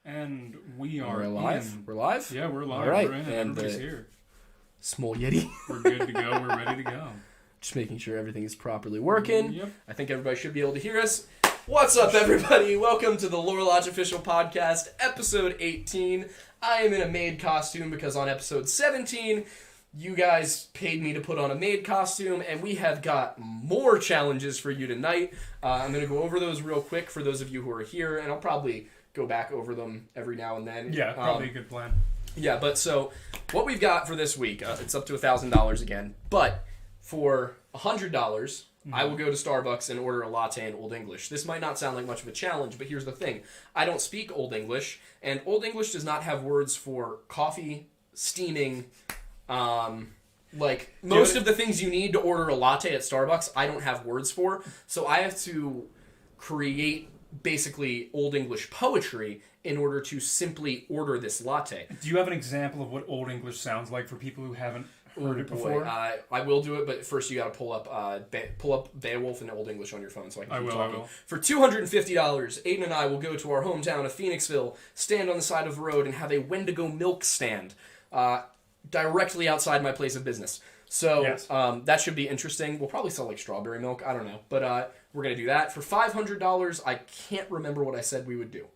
And we are We're live? in. We're live? Yeah, we're live. All right. We're in. And Everybody's here. Small Yeti. We're good to go. We're ready to go. Just making sure everything is properly working. Yep. I think everybody should be able to hear us. What's up, everybody? Welcome to the Lore Lodge Official Podcast, episode 18. I am in a maid costume because on episode 17, you guys paid me to put on a maid costume, and we have got more challenges for you tonight. I'm going to go over those real quick for those of you who are here, and I'll probably go back over them every now and then. Yeah, probably a good plan. Yeah, but so what we've got for this week, it's up to $1,000 again, but for $100, I will go to Starbucks and order a latte in Old English. This might not sound like much of a challenge, but here's the thing. I don't speak Old English, and Old English does not have words for coffee, steaming, like most of the things you need to order a latte at Starbucks, I don't have words for, so I have to create basically Old English poetry in order to simply order this latte. Do you have an example of what Old English sounds like for people who haven't heard it before? I will do it, but first you got to pull up Beowulf in Old English on your phone so I can keep talking. I will. For $250, Aidan and I will go to our hometown of Phoenixville, stand on the side of the road, and have a Wendigo milk stand directly outside my place of business. So yes. That should be interesting. We'll probably sell like strawberry milk. I don't know. But we're going to do that. For $500, I can't remember what I said we would do.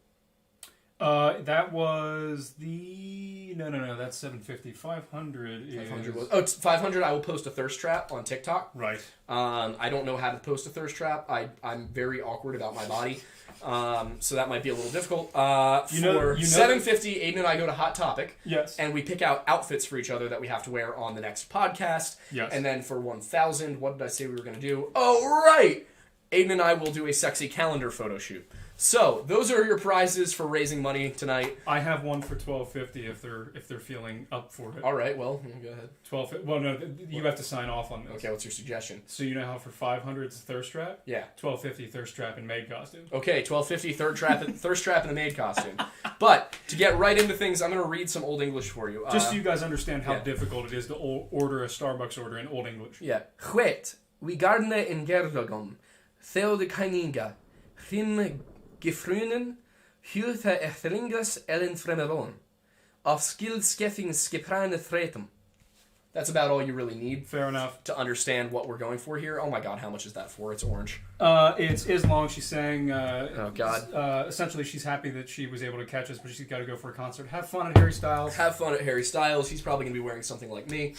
That was the... No, that's 750. 500 is... 500 was... Oh, it's 500, I will post a thirst trap on TikTok. Right. I don't know how to post a thirst trap. I'm very awkward about my body. So that might be a little difficult. For $750, Aidan and I go to Hot Topic. Yes. And we pick out outfits for each other that we have to wear on the next podcast. Yes. And then for $1,000, what did I say we were going to do? Oh, right! Aidan and I will do a sexy calendar photo shoot. So, those are your prizes for raising money tonight. I have one for $12.50 if they're feeling up for it. All right, well, go ahead. $12.50. Well, no, you have to sign off on this. Okay, what's your suggestion? So you know how for $500 it's a thirst trap? Yeah. $12.50 thirst trap and maid costume. Okay, $12.50 thirst trap in the maid costume. But to get right into things, I'm going to read some Old English for you. Just so you guys understand how difficult it is to order a Starbucks order in Old English. Yeah. Chwet, we garne in Gerdogum, Theo de Kaininga, Him Gefrunen, Hutha Ethringas Ellen Fremeron, of skilled skeffing Skiprane Thretum. That's about all you really need. Fair enough. To understand what we're going for here. Oh my god, how much is that for? It's orange. It's Islong. She's saying... oh god. Essentially, she's happy that she was able to catch us, but she's got to go for a concert. Have fun at Harry Styles. Have fun at Harry Styles. He's probably going to be wearing something like me.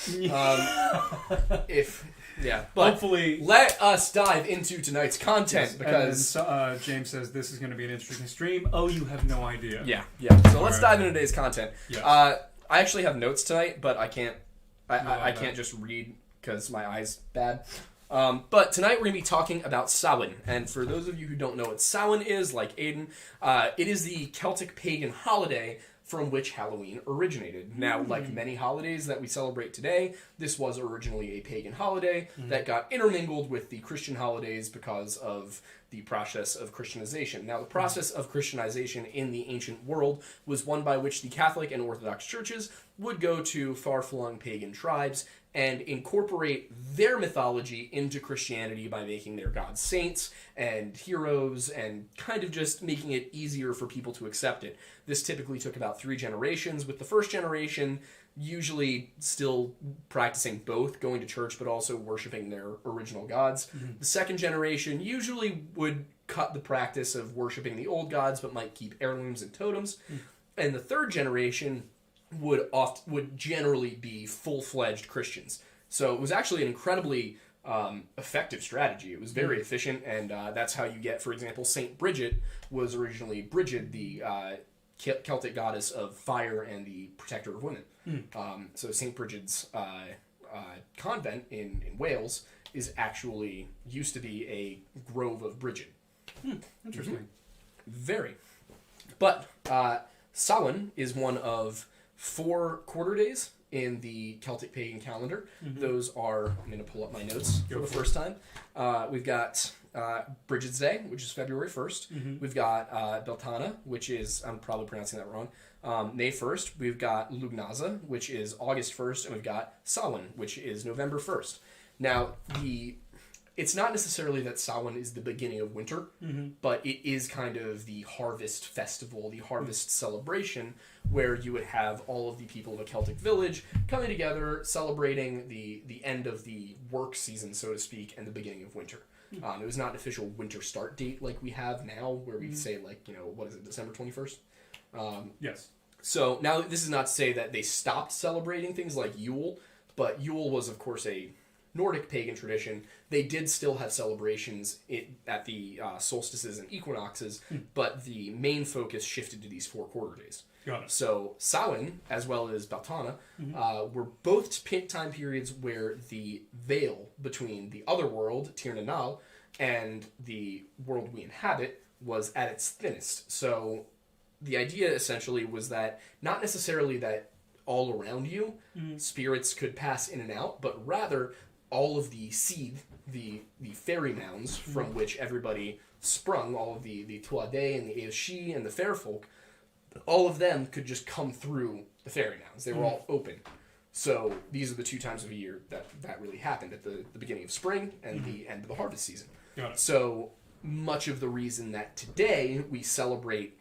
But hopefully, let us dive into tonight's content, because James says this is going to be an interesting stream. Oh, you have no idea. Yeah. So let's dive into today's content. Yes. I actually have notes tonight, but I can't. I can't just read because my eye's bad. But tonight we're going to be talking about Samhain. And for those of you who don't know what Samhain is, like Aidan, it is the Celtic pagan holiday from which Halloween originated. Now, like many holidays that we celebrate today, this was originally a pagan holiday that got intermingled with the Christian holidays because of the process of Christianization. Now, the process of Christianization in the ancient world was one by which the Catholic and Orthodox churches would go to far-flung pagan tribes and incorporate their mythology into Christianity by making their gods saints and heroes and kind of just making it easier for people to accept it. This typically took about 3 generations, with the first generation usually still practicing both, going to church but also worshiping their original gods. The second generation usually would cut the practice of worshiping the old gods but might keep heirlooms and totems. And the third generation would generally be full-fledged Christians. So it was actually an incredibly effective strategy. It was very efficient, and that's how you get, for example, Saint Bridget was originally Brigid, the Celtic goddess of fire and the protector of women. So Saint Brigid's convent in Wales is actually used to be a grove of Brigid. Interesting. Very. But Samhain is one of 4 quarter days in the Celtic pagan calendar. Those are, I'm going to pull up my notes for the first time. We've got Brigid's Day, which is February 1st. We've got Beltana, which is, I'm probably pronouncing that wrong, May 1st. We've got Lugnaza, which is August 1st. And we've got Samhain, which is November 1st. Now, the it's not necessarily that Samhain is the beginning of winter, but it is kind of the harvest festival, the harvest celebration, where you would have all of the people of a Celtic village coming together, celebrating the end of the work season, so to speak, and the beginning of winter. It was not an official winter start date like we have now, where we say, like, what is it, December 21st? Yes. So now this is not to say that they stopped celebrating things like Yule, but Yule was, of course, a Nordic pagan tradition. They did still have celebrations at the solstices and equinoxes, but the main focus shifted to these 4 quarter days. Got it. So Samhain, as well as Beltane, were both time periods where the veil between the other world, Tir na Nal, and the world we inhabit was at its thinnest. So the idea essentially was that not necessarily that all around you spirits could pass in and out, but rather all of the seed, the fairy mounds from which everybody sprung, all of the Tuatha and the Eoshi and the fair folk, all of them could just come through the fairy mounds. They were all open. So these are the 2 times of a year that really happened, at the beginning of spring and the end of the harvest season. Got it. So much of the reason that today we celebrate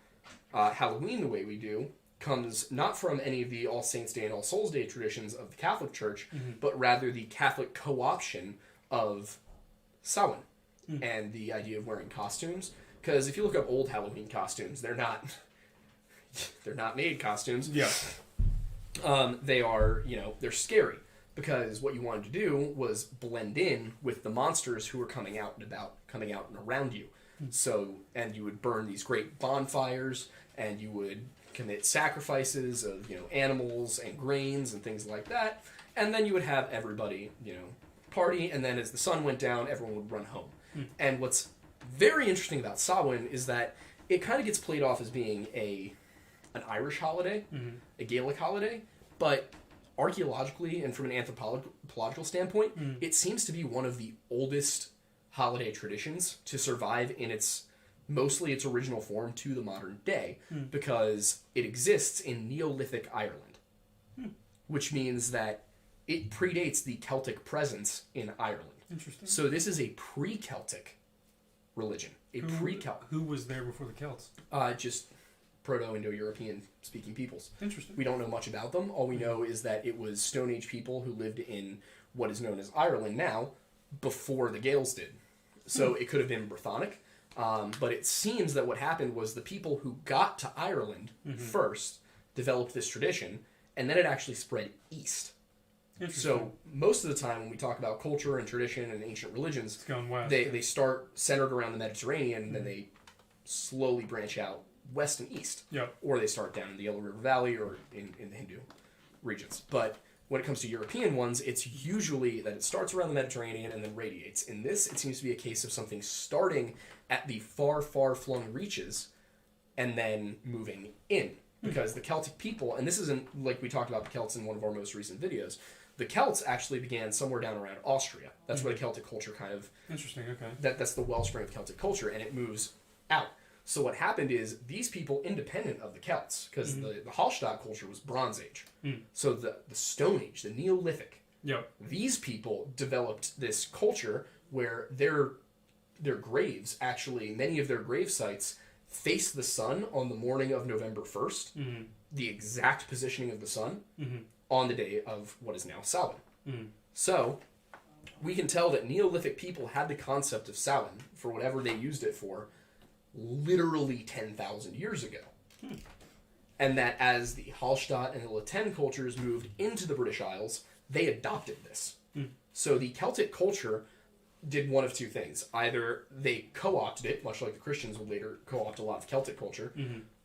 Halloween the way we do comes not from any of the All Saints' Day and All Souls' Day traditions of the Catholic Church, but rather the Catholic co-option of Samhain and the idea of wearing costumes. Because if you look up old Halloween costumes, they're not made costumes. Yeah. They are, they're scary, because what you wanted to do was blend in with the monsters who were coming out and about, coming out and around you. So, and you would burn these great bonfires, and you would commit sacrifices of, animals and grains and things like that. And then you would have everybody, party, and then as the sun went down, everyone would run home. And what's very interesting about Samhain is that it kind of gets played off as being an Irish holiday, a Gaelic holiday, but archaeologically and from an anthropological standpoint, it seems to be one of the oldest holiday traditions to survive in mostly its original form to the modern day, because it exists in Neolithic Ireland, which means that it predates the Celtic presence in Ireland. Interesting. So this is a pre-Celtic religion. Who was there before the Celts? Just Proto-Indo-European speaking peoples. Interesting. We don't know much about them. All we know is that it was Stone Age people who lived in what is known as Ireland now, before the Gaels did. So it could have been Brythonic. But it seems that what happened was the people who got to Ireland first developed this tradition, and then it actually spread east. So most of the time when we talk about culture and tradition and ancient religions, it's gone west. They start centered around the Mediterranean, and then they slowly branch out west and east. Yep. Or they start down in the Yellow River Valley or in the Hindu regions. But when it comes to European ones, it's usually that it starts around the Mediterranean and then radiates. In this, it seems to be a case of something starting at the far, far-flung reaches and then moving in. Because the Celtic people, and this isn't like we talked about the Celts in one of our most recent videos, the Celts actually began somewhere down around Austria. That's where the Celtic culture kind of... Interesting, okay. That's the wellspring of Celtic culture, and it moves out. So what happened is these people, independent of the Celts, because the Hallstatt culture was Bronze Age. So the Stone Age, the Neolithic, these people developed this culture where their graves, actually, many of their grave sites face the sun on the morning of November 1st, the exact positioning of the sun, on the day of what is now Samhain. So we can tell that Neolithic people had the concept of Samhain, for whatever they used it for, literally 10,000 years ago. And that as the Hallstatt and the Latin cultures moved into the British Isles, they adopted this. So the Celtic culture did one of two things. Either they co-opted it, much like the Christians would later co-opt a lot of Celtic culture.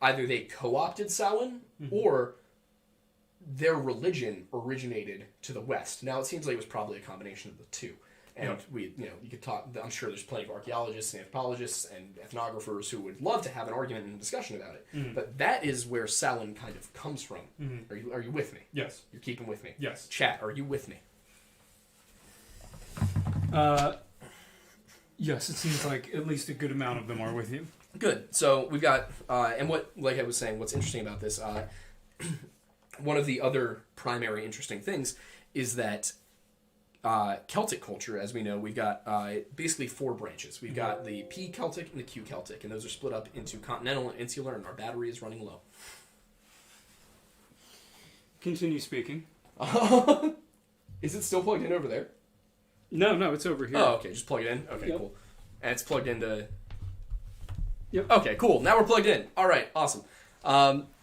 Either they co-opted Samhain, or their religion originated to the west. Now, it seems like it was probably a combination of the two. And you could talk, I'm sure there's plenty of archaeologists and anthropologists and ethnographers who would love to have an argument and a discussion about it. But that is where Samhain kind of comes from. Are you with me? Yes. You're keeping with me? Yes. Chat, are you with me? Yes, it seems like at least a good amount of them are with you. Good. So we've got, and what, like I was saying, what's interesting about this, one of the other primary interesting things is that Celtic culture, as we know, we've got basically 4 branches. We've got the P Celtic and the Q Celtic, and those are split up into continental and insular, and our battery is running low. Continue speaking. Is it still plugged in over there? No, it's over here. Oh, okay, just plug it in. Okay, Yep. cool. And it's plugged into... Yep. Okay, cool. Now we're plugged in. All right, awesome.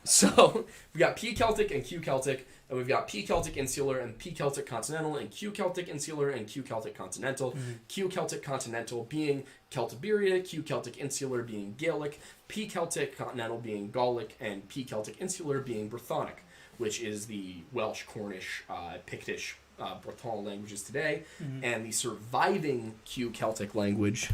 So we've got P Celtic and Q Celtic, and we've got P Celtic Insular and P Celtic Continental, and Q Celtic Insular and Q Celtic Continental. Mm-hmm. Q Celtic Continental being Celtiberia, Q Celtic Insular being Gaelic, P Celtic Continental being Gallic, and P Celtic Insular being Brythonic, which is the Welsh, Cornish, Pictish, Breton languages today. Mm-hmm. And the surviving Q Celtic language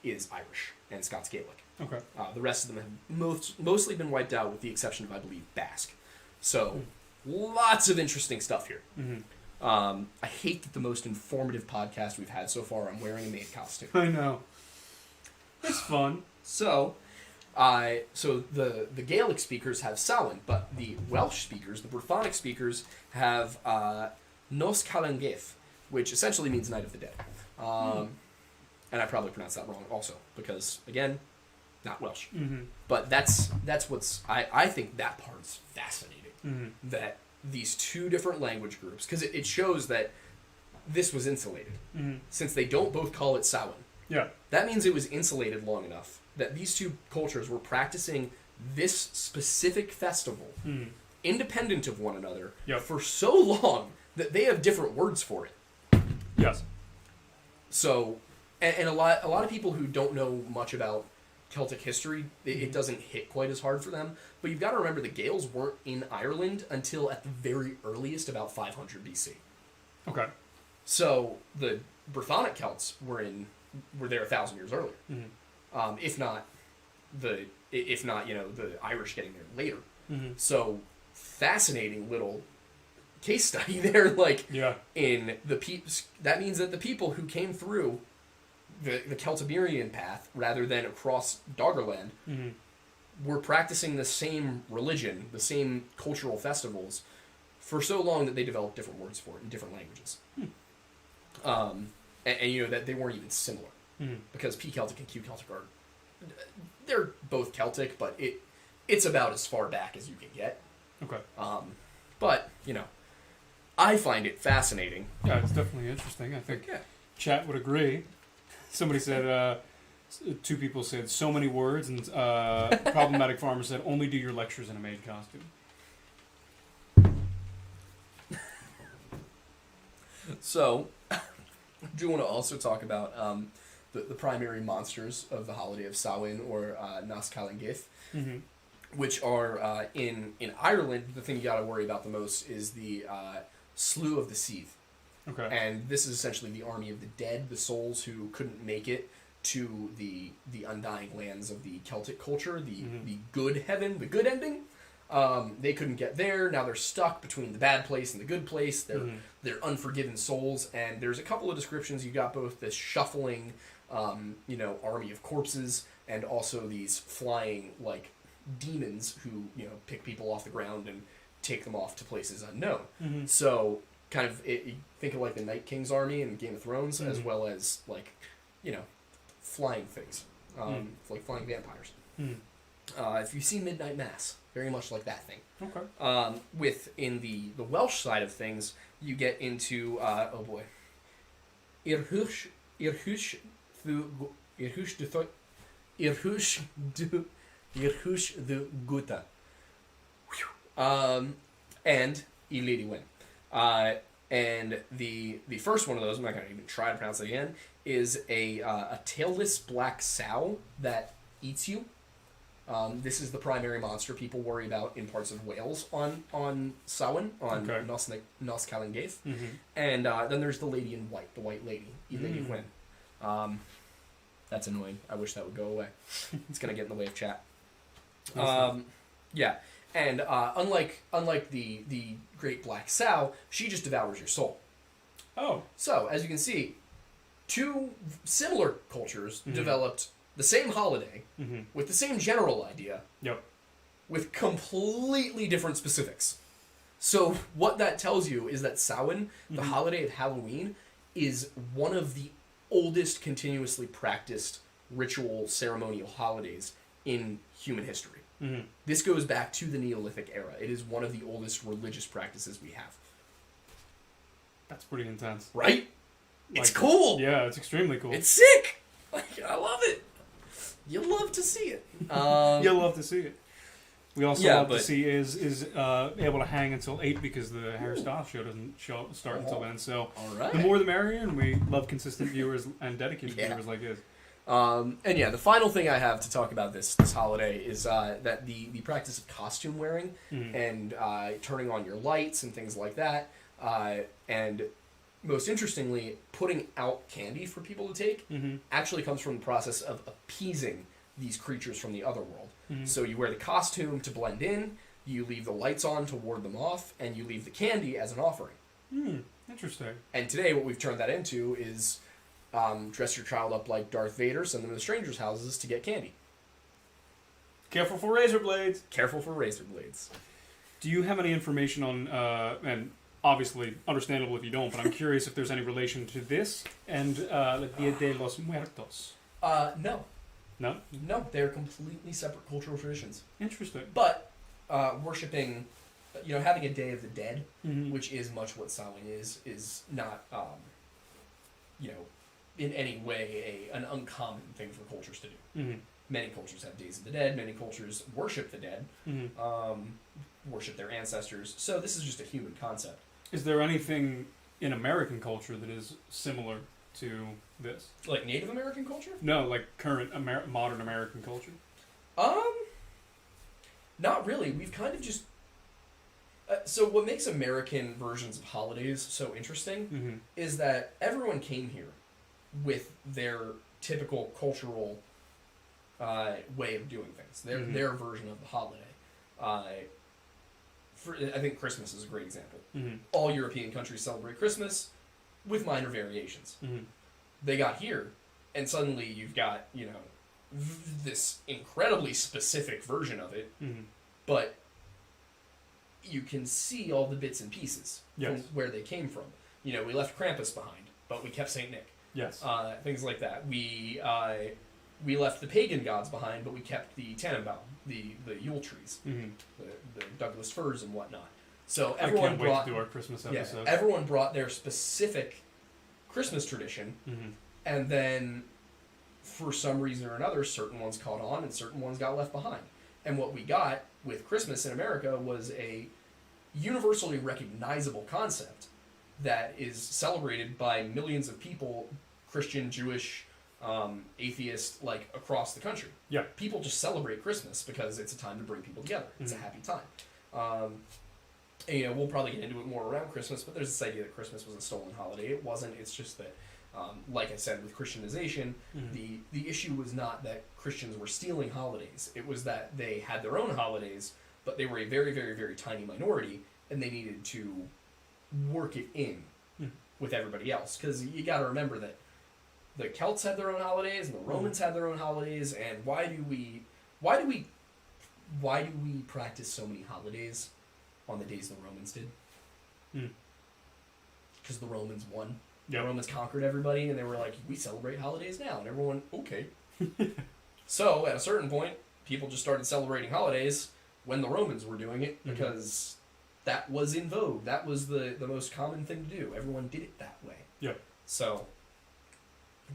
is Irish and Scots Gaelic. Okay. The rest of them have mostly been wiped out with the exception of, I believe, Basque. So, lots of interesting stuff here. Mm-hmm. I hate that the most informative podcast we've had so far, I'm wearing a maid costume. I know. It's fun. So the Gaelic speakers have Samhain, but the Welsh speakers, the Brythonic speakers, have Nos Calangaeth, which essentially means Night of the Dead. And I probably pronounced that wrong also, because, again, not Welsh. Mm-hmm. But that's what's... I think that part's fascinating. Mm-hmm. That these 2 different language groups... Because it shows that this was insulated. Mm-hmm. Since they don't both call it Samhain. Yeah. That means it was insulated long enough that these 2 cultures were practicing this specific festival independent of one another for so long that they have different words for it. Yes. So, and a lot of people who don't know much about Celtic history, it doesn't hit quite as hard for them. But you've got to remember the Gaels weren't in Ireland until at the very earliest, about 500 BC. Okay. So the Brythonic Celts were there 1,000 years earlier. Mm-hmm. If not the Irish getting there later. Mm-hmm. So fascinating little case study there. Like in that means that the people who came through the Celtiberian path rather than across Doggerland were practicing the same religion, the same cultural festivals for so long that they developed different words for it in different languages. And that they weren't even similar. Because P Celtic and Q Celtic they're both Celtic, but it's about as far back as you can get. Okay. But, I find it fascinating. Yeah, it's definitely interesting. I think chat would agree. Somebody said, 2 people said so many words, and Problematic Farmer said only do your lectures in a maid costume. So, I do want to also talk about the primary monsters of the holiday of Samhain, or Nas Calangaeth, which are in Ireland. The thing you got to worry about the most is the Slew of the Seath. Okay. And this is essentially the army of the dead, the souls who couldn't make it to the undying lands of the Celtic culture, the good heaven, the good ending. They couldn't get there. Now they're stuck between the bad place and the good place. They're unforgiven souls. And there's a couple of descriptions. You got both this shuffling, army of corpses, and also these flying demons who pick people off the ground and take them off to places unknown. So kind of you think of the Night King's army in Game of Thrones, as well as flying things, like flying vampires. If you see Midnight Mass, very much like that thing. Okay. Within the Welsh side of things, you get into Irhush the Guta, and I Lady Win. And the first one of those, I'm not going to even try to pronounce it again, is a tailless black sow that eats you. This is the primary monster people worry about in parts of Wales on Samhain, on Nos Calangaeth. And then there's the lady in white, the white lady, I Lady Gwyn. That's annoying. I wish that would go away. It's going to get in the way of chat. Yeah. And unlike the great black sow, she just devours your soul. Oh. So, as you can see, 2 similar cultures developed the same holiday with the same general idea, with completely different specifics. So what that tells you is that Samhain, the holiday of Halloween, is one of the oldest continuously practiced ritual ceremonial holidays in human history. This goes back to the Neolithic era. It is one of the oldest religious practices we have. That's pretty intense. Right? It's Like, cool. Yeah, it's extremely cool. It's sick. Like, I love it. You love to see it. You'll love to see it. We also Yeah, love but- to see is able to hang until 8 because the Harry Styles show doesn't start until then. So All right. the more the merrier, and we love consistent viewers and dedicated Yeah. viewers like this. And yeah, the final thing I have to talk about this holiday is that the practice of costume wearing and turning on your lights and things like that, and most interestingly, putting out candy for people to take actually comes from the process of appeasing these creatures from the other world. So you wear the costume to blend in, you leave the lights on to ward them off, and you leave the candy as an offering. Interesting. And today what we've turned that into is dress your child up like Darth Vader, send them to strangers' houses to get candy. Careful for razor blades. Careful for razor blades. Do you have any information on, and obviously understandable if you don't, but I'm curious if there's any relation to this and the Dia de los Muertos? No. No? No, they're completely separate cultural traditions. Interesting. But worshipping, having a Day of the Dead, Mm-hmm. which is much what Samhain is not, in any way an uncommon thing for cultures to do. Mm-hmm. Many cultures have Days of the Dead. Many cultures worship the dead, worship their ancestors. So this is just a human concept. Is there anything in American culture that is similar to this? Like Native American culture? No, like current modern American culture. Not really. We've kind of just... so what makes American versions of holidays so interesting is that everyone came here with their typical cultural way of doing things. Their version of the holiday. I think Christmas is a great example. All European countries celebrate Christmas with minor variations. They got here, and suddenly you've got, this incredibly specific version of it, but you can see all the bits and pieces from where they came from. We left Krampus behind, but we kept Saint Nick. Yes. Things like that. We left the pagan gods behind, but we kept the Tannenbaum, the Yule trees, the Douglas firs and whatnot. So everyone I can't wait to do our Christmas episode. everyone brought their specific Christmas tradition, and then for some reason or another, certain ones caught on and certain ones got left behind. And what we got with Christmas in America was a universally recognizable concept that is celebrated by millions of people, Christian, Jewish, atheist, like across the country. Yeah. People just celebrate Christmas because it's a time to bring people together. It's a happy time. And we'll probably get into it more around Christmas, but there's this idea that Christmas was a stolen holiday. It wasn't. It's just that, like I said, with Christianization, the issue was not that Christians were stealing holidays. It was that they had their own holidays, but they were a very, very, very tiny minority, and they needed to work it in with everybody else. Because you got to remember that the Celts had their own holidays, and the Romans had their own holidays. And why do we practice so many holidays on the days the Romans did? Because the Romans won. Yep. The Romans conquered everybody, and they were like, we celebrate holidays now. And everyone, okay. So, at a certain point, people just started celebrating holidays when the Romans were doing it, because that was in vogue. That was the most common thing to do. Everyone did it that way. Yep. So,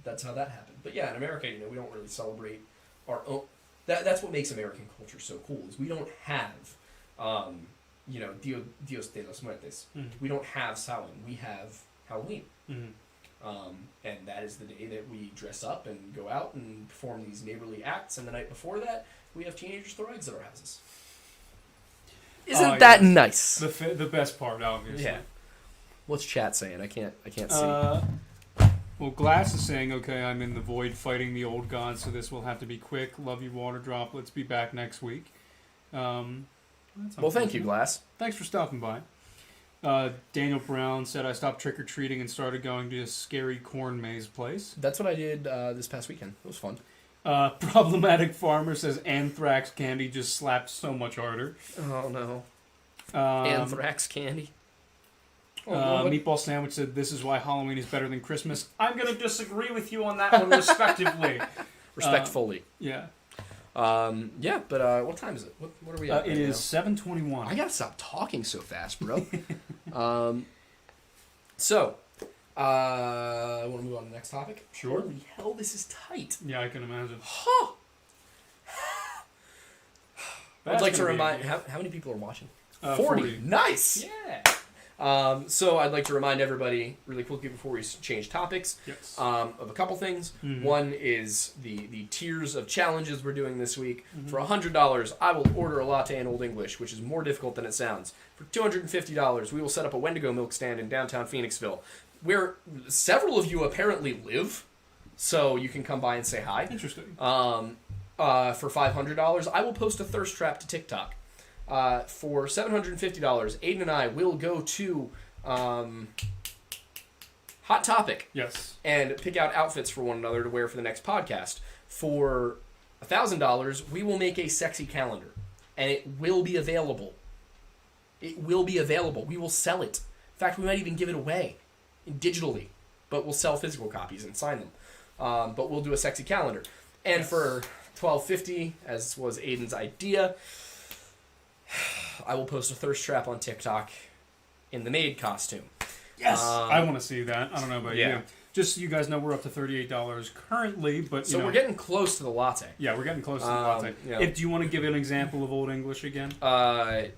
that's how that happened. But yeah, in America, we don't really celebrate our own... That's what makes American culture so cool, is we don't have... Dios de los Muertos. We don't have Samhain. We have Halloween. And that is the day that we dress up and go out and perform these neighborly acts. And the night before that, we have teenagers throw eggs at our houses. Isn't that nice? The best part, obviously. Yeah. What's chat saying? I can't see. Well, Glass is saying, okay, I'm in the void fighting the old gods, so this will have to be quick. Love you, Water Drop. Let's be back next week. Well, thank you, Glass. Thanks for stopping by. Daniel Brown said, I stopped trick-or-treating and started going to a scary corn maze place. That's what I did this past weekend. It was fun. Problematic Farmer says, anthrax candy just slapped so much harder. Oh, no. Anthrax candy. Oh, Meatball Sandwich said, "This is why Halloween is better than Christmas." I'm going to disagree with you on that one, respectively. Respectfully. Yeah. Yeah, but what time is it? What are we at? It is 7:21. I gotta stop talking so fast, bro. So, I want to move on to the next topic. Sure. Holy hell, this is tight. Yeah, I can imagine. Huh. I'd like to remind... How How many people are watching? 40. Nice! Yeah. So I'd like to remind everybody really quickly before we change topics Yes. of a couple things. Mhm. One is the tiers of challenges we're doing this week. Mhm. For $100, I will order a latte in Old English, which is more difficult than it sounds. For $250, we will set up a Wendigo milk stand in downtown Phoenixville, where several of you apparently live, so you can come by and say hi. Interesting. For $500, I will post a thirst trap to TikTok. For $750, Aidan and I will go to Hot Topic Yes. and pick out outfits for one another to wear for the next podcast. For $1,000, we will make a sexy calendar, and it will be available. It will be available. We will sell it. In fact, we might even give it away digitally, but we'll sell physical copies and sign them. But we'll do a sexy calendar. And Yes. for $12.50, as was Aidan's idea, I will post a thirst trap on TikTok in the maid costume. Yes. I want to see that. I don't know about yeah. you. Just so you guys know, we're up to $38 currently, but So we're getting close to the latte. Yeah, we're getting close to the latte. Yeah. Do you want to give an example of Old English again? I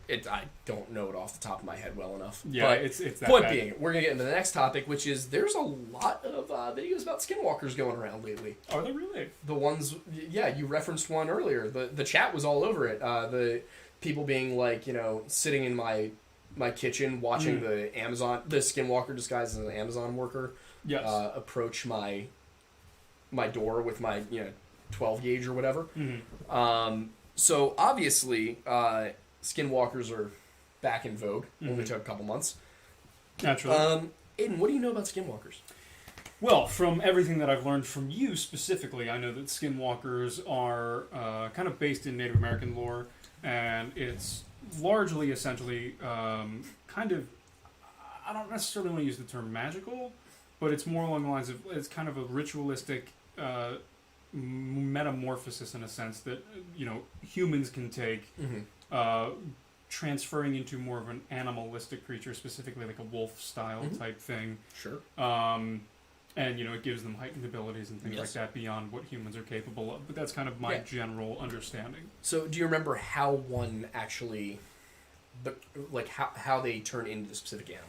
don't know it off the top of my head well enough. Yeah, but it's that point bad. being, we're gonna get into the next topic, which is there's a lot of videos about skinwalkers going around lately. Are they really? The ones, yeah, you referenced one earlier. The chat was all over it. The people being like, sitting in my kitchen watching the skinwalker disguised as an Amazon worker. Yes. Approach my door with my 12 gauge or whatever. Mm-hmm. So obviously, skinwalkers are back in vogue. Only took a couple months. Naturally. Aidan, what do you know about skinwalkers? Well, from everything that I've learned from you specifically, I know that skinwalkers are kind of based in Native American lore, and it's largely, essentially, kind of, I don't necessarily want to use the term magical, but it's more along the lines of, it's kind of a ritualistic metamorphosis in a sense that, humans can take, transferring into more of an animalistic creature, specifically like a wolf-style type thing. Sure. And, it gives them heightened abilities and things like that beyond what humans are capable of. But that's kind of my general understanding. So do you remember how one actually, how they turn into the specific animal?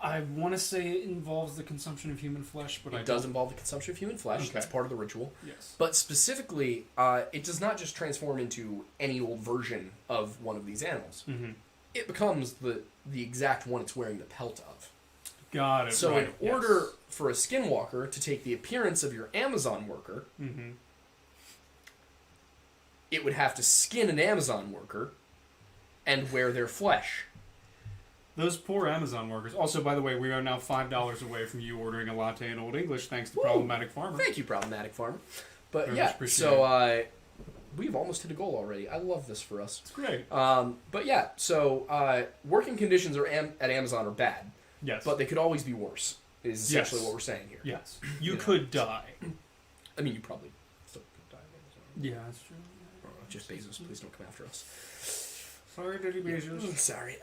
I want to say it involves the consumption of human flesh, but it does involve the consumption of human flesh. Okay. That's part of the ritual. Yes. But specifically, it does not just transform into any old version of one of these animals. Mm-hmm. It becomes the exact one it's wearing the pelt of. Got it. So right. in order for a skinwalker to take the appearance of your Amazon worker, it would have to skin an Amazon worker and wear their flesh. Those poor Amazon workers. Also, by the way, we are now $5 away from you ordering a latte in Old English, thanks to Problematic Farmer. Thank you, Problematic Farmer. But Very yeah, much appreciate so we've almost hit a goal already. I love this for us. It's great. But yeah, so working conditions at Amazon are bad. Yes. But they could always be worse, is essentially what we're saying here. Yes. You could die. I mean, you probably still could die at Amazon. Yeah, that's true. Jeff Bezos, please don't come after us. Sorry, Daddy Bezos. Sorry.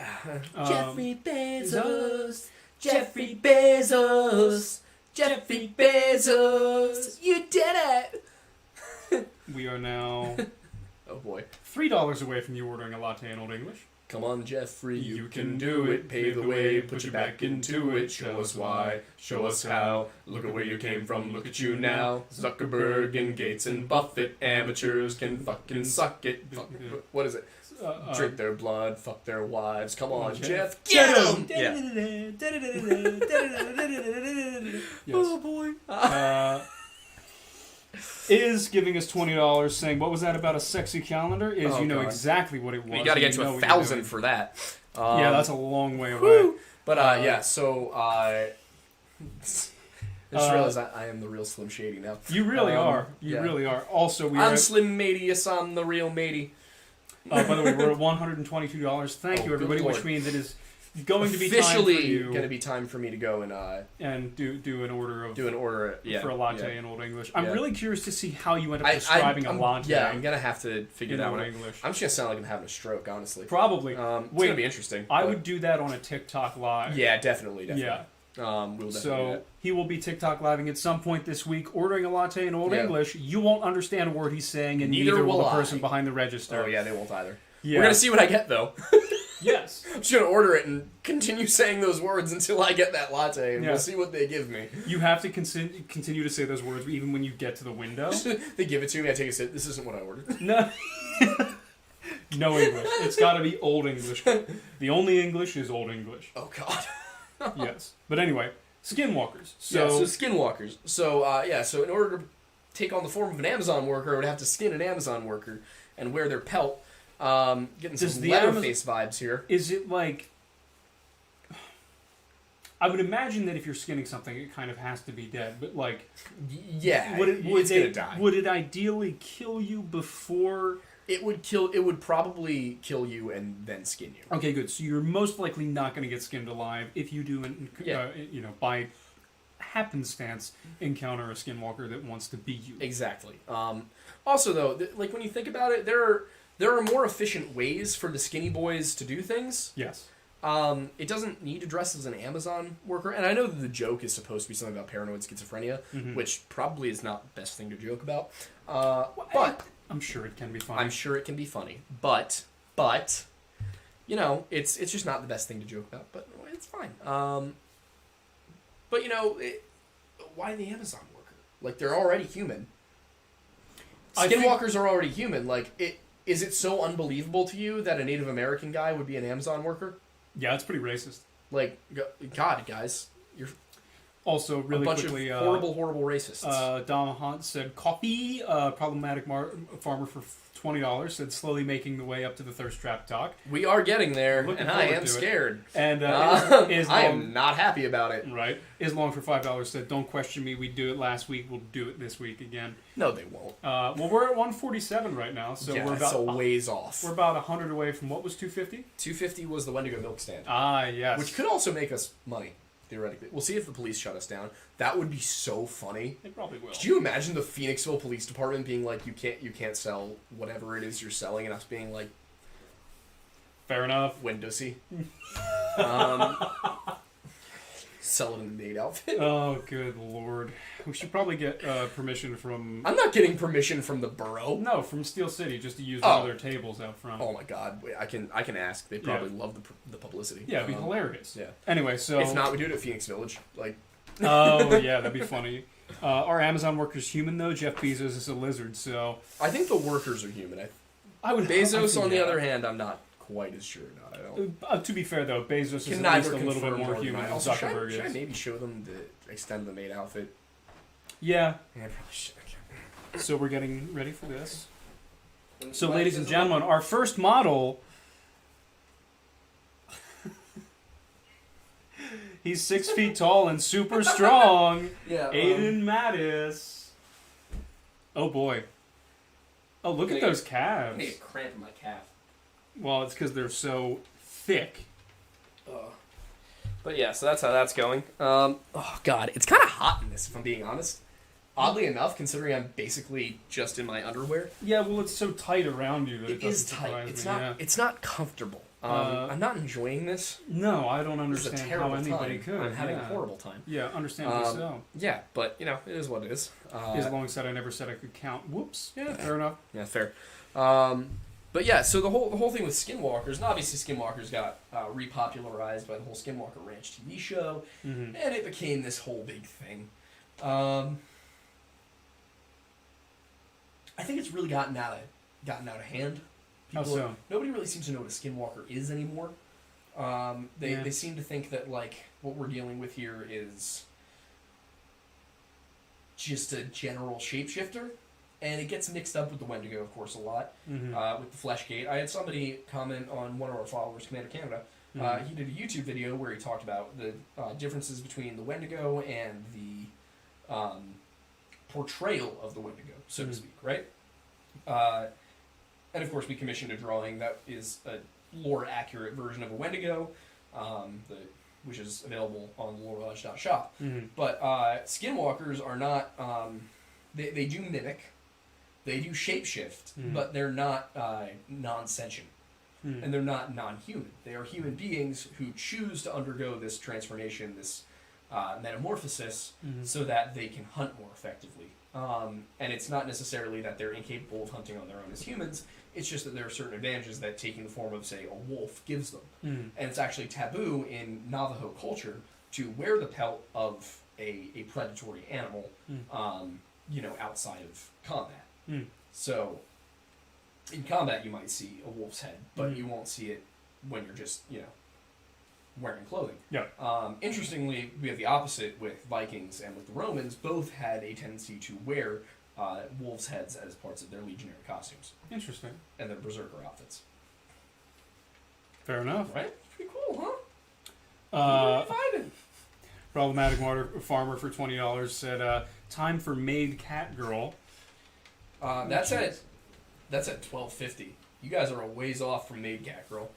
Jeffrey Bezos, Jeffrey Bezos, Jeffrey Bezos, you did it! We are now Oh boy. $3 away from you ordering a latte in Old English. Come on, Jeffrey, you can do it. Pave the way, put your back into it. Show us why, show us how. Look at where you came from, look at you now. Zuckerberg and Gates and Buffett, amateurs can fucking suck it. What is it? Drink their blood, fuck their wives. Come on, Jeff, get 'em! Oh boy. Is giving us $20, saying, what was that about a sexy calendar? Is Oh, you know God. exactly what it was. You gotta get to know what 1,000 you're for that. yeah, that's a long way away. Woo! But yeah, so I just realized I am the real Slim Shady now. You really are. You really are. Also, I'm Slim Matius, I'm the real matey. By the way, we're at $122. Thank you, everybody, which means it is going to be time for officially you going to be time for me to go and do an order of for a latte in Old English. I'm really curious to see how you end up describing a latte. Yeah, I'm gonna have to figure that Old one out. English. I'm just gonna sound like I'm having a stroke, honestly. Probably. It's gonna be interesting. I would do that on a TikTok live. Yeah, definitely. Yeah. We'll definitely do So that. he will be TikTok living at some point this week, ordering a latte in Old English. You won't understand a word he's saying, and neither will the person behind the register. Oh yeah, they won't either. Yeah. We're gonna see what I get though. Yes. I'm just gonna order it and continue saying those words until I get that latte, and we'll see what they give me. You have to continue to say those words even when you get to the window. They give it to me, I take a sip. This isn't what I ordered. No. No English. It's got to be Old English. The only English is Old English. Oh God. Yes. But anyway, Skinwalkers. So Skinwalkers. So in order to take on the form of an Amazon worker, I would have to skin an Amazon worker and wear their pelt. Getting some Leatherface vibes here. Is it like... I would imagine that if you're skinning something, it kind of has to be dead. But like... Yeah, it's going to die. Would it ideally kill you before... It would probably kill you and then skin you. Okay, good. So you're most likely not going to get skinned alive if you do, by happenstance, encounter a skinwalker that wants to be you. Exactly. Also, though, like when you think about it, there are more efficient ways for the skinny boys to do things. Yes. It doesn't need to dress as an Amazon worker, and I know that the joke is supposed to be something about paranoid schizophrenia, which probably is not the best thing to joke about. But I'm sure it can be funny. I'm sure it can be funny, but it's just not the best thing to joke about. But it's fine. Why the Amazon worker? Like, they're already human. Skinwalkers are already human. Like, is it so unbelievable to you that a Native American guy would be an Amazon worker? Yeah, it's pretty racist. Like, God, guys, you're also really a bunch quickly, of horrible racists. Dom Hunt said, "Coffee, problematic farmer for $20." Said, slowly making the way up to the thirst trap talk. We are getting there, and I am scared. And I am not happy about it. Right. Islong for $5 said, "Don't question me. We do it last week. We'll do it this week again." No, they won't. Well, we're at 147 right now, so we're about a ways off. We're about 100 away from what was 250. 250 was the Wendigo milk stand. Ah, yes. Which could also make us money. Theoretically. We'll see if the police shut us down. That would be so funny. They probably will. Could you imagine the Phoenixville Police Department being like, you can't sell whatever it is you're selling, and us being like, fair enough. Windowsy. Sell it in the maid outfit. Oh, good lord. We should probably get permission from... I'm not getting permission from the borough. No, from Steel City, just to use one of their tables out front. Oh my god. Wait, I can ask. They probably love the publicity. Yeah, it'd be hilarious. Yeah. Anyway, so... If not, we do it at Phoenix Village. Like... Oh, yeah, that'd be funny. Our Amazon worker's human, though. Jeff Bezos is a lizard, so... I think the workers are human. Bezos, on the other hand, I'm not quite as sure about. To be fair, though, Bezos is at least a little bit more human than Zuckerberg is. Should I maybe show them the extend the maid outfit? Yeah. I probably should. Okay. So we're getting ready for this. So, ladies and gentlemen, our first model... He's 6 feet tall and super strong. Yeah. Aidan Mattis. Oh, boy. Oh, look at those calves. I need a cramp in my calf. Well, it's because they're so thick. But yeah, so that's how that's going. Oh god, it's kind of hot in this, if I'm being honest. Oddly enough, considering I'm basically just in my underwear. Yeah, well, it's so tight around you that it is tight. It's not comfortable. I'm not enjoying this. No, I don't understand how anybody could. I'm having a horrible time. Yeah, understandably so. Yeah, but it is what it is. Islang said I never said I could count. Whoops. Yeah, fair enough. Yeah, fair. But yeah, so the whole thing with Skinwalkers, and obviously Skinwalkers got repopularized by the whole Skinwalker Ranch TV show, and it became this whole big thing. I think it's really gotten out of hand. How so? Nobody really seems to know what a Skinwalker is anymore. They seem to think that like what we're dealing with here is just a general shapeshifter. And it gets mixed up with the Wendigo, of course, a lot, with the Fleshgate. I had somebody comment on one of our followers, Commander Canada. He did a YouTube video where he talked about the differences between the Wendigo and the portrayal of the Wendigo, so to speak, right? And of course, we commissioned a drawing that is a lore-accurate version of a Wendigo, which is available on lorelodge.shop. Mm-hmm. But Skinwalkers are not... They do mimic. They do shapeshift, but they're not non-sentient. And they're not non-human. They are human beings who choose to undergo this transformation, this metamorphosis, so that they can hunt more effectively. And it's not necessarily that they're incapable of hunting on their own as humans. It's just that there are certain advantages that taking the form of, say, a wolf gives them. And it's actually taboo in Navajo culture to wear the pelt of a predatory animal, outside of combat. So, in combat you might see a wolf's head, but you won't see it when you're just, wearing clothing. Yeah. Interestingly, we have the opposite with Vikings and with the Romans. Both had a tendency to wear wolves' heads as parts of their legionary costumes. Interesting. And their berserker outfits. Fair enough. Right? Pretty cool, huh? Problematic Farmer for $20 said, time for Maid Cat Girl. That's at $12.50. You guys are a ways off from Maid Cat Girl.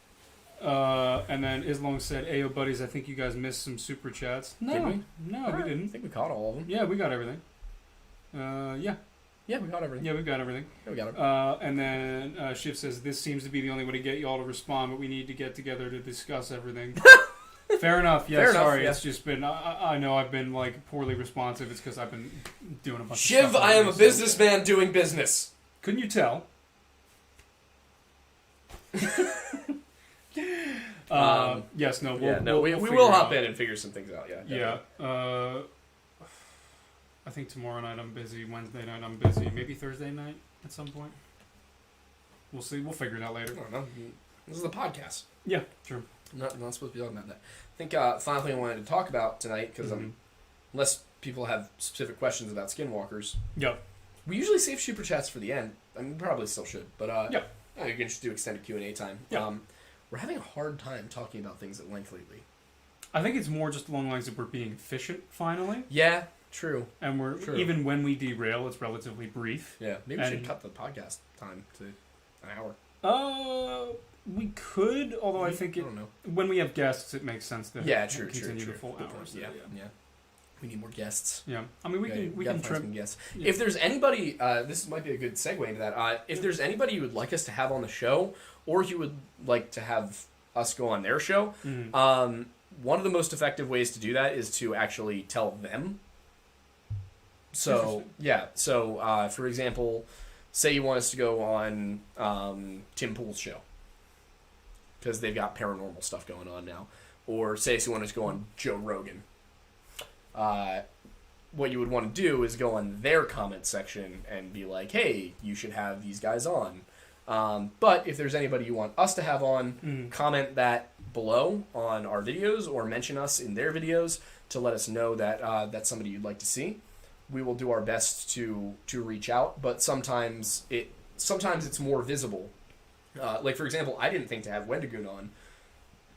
And then Islong said, "Ayo, buddies, I think you guys missed some super chats." No. Did we? No, we I didn't. think we caught all of them. Yeah, we got everything. Yeah. Yeah, we got everything. Yeah, we got everything. Yeah, we got it. And then Shiv says, "This seems to be the only way to get y'all to respond, but we need to get together to discuss everything." Fair enough. Yeah, Fair sorry. enough, It's just been, I know I've been, poorly responsive. It's because I've been doing a bunch of Shiv, stuff. I am a businessman doing business. Couldn't you tell? Yes, no. We will hop in and figure some things out. Yeah. Definitely. Yeah. I think tomorrow night I'm busy. Wednesday night I'm busy. Maybe Thursday night at some point. We'll see. We'll figure it out later. I don't know. This is the podcast. Yeah, true. Not supposed to be talking about that. I think final thing I wanted to talk about tonight, because unless people have specific questions about Skinwalkers, we usually save super chats for the end. I mean, we probably still should, but you can just do extended Q&A time. We're having a hard time talking about things at length lately. I think it's more just along the lines of we're being efficient finally. Yeah, true. And even when we derail, it's relatively brief. Yeah, maybe we should cut the podcast time to an hour. We could, although I think don't know. When we have guests, it makes sense to continue the full Good hour. point. So, Yeah. We need more guests. Yeah, I mean we can trim some guests. Yeah. If there's anybody, this might be a good segue into that. If there's anybody you would like us to have on the show, or you would like to have us go on their show, one of the most effective ways to do that is to actually tell them. So for example, say you want us to go on Tim Pool's show because they've got paranormal stuff going on now, or say you want us to go on Joe Rogan. What you would want to do is go on their comment section and be like, hey, you should have these guys on. But if there's anybody you want us to have on, comment that below on our videos or mention us in their videos to let us know that that's somebody you'd like to see. We will do our best to reach out, but sometimes it's more visible. Like, for example, I didn't think to have Wendigoon on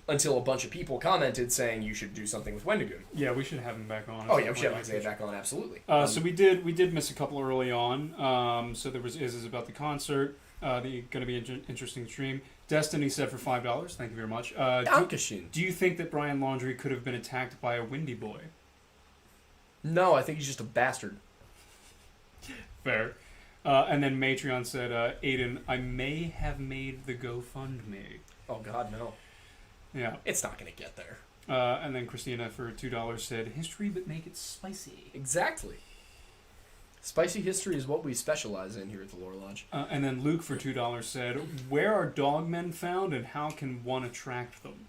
until a bunch of people commented saying you should do something with Wendigoon. Yeah, we should have him back on. Oh yeah, we should have him back on, absolutely. So we did miss a couple early on. So there was is about the concert. Going to be an interesting stream. Destiny said for $5. Thank you very much. Do you think that Brian Laundrie could have been attacked by a windy boy? No, I think he's just a bastard. Fair. And then Matreon said, Aidan, I may have made the GoFundMe. Oh God, no. Yeah. It's not going to get there. And then Christina for $2 said, history, but make it spicy. Exactly. Spicy history is what we specialize in here at the Lore Lodge. And then Luke for $2 said, where are dogmen found and how can one attract them?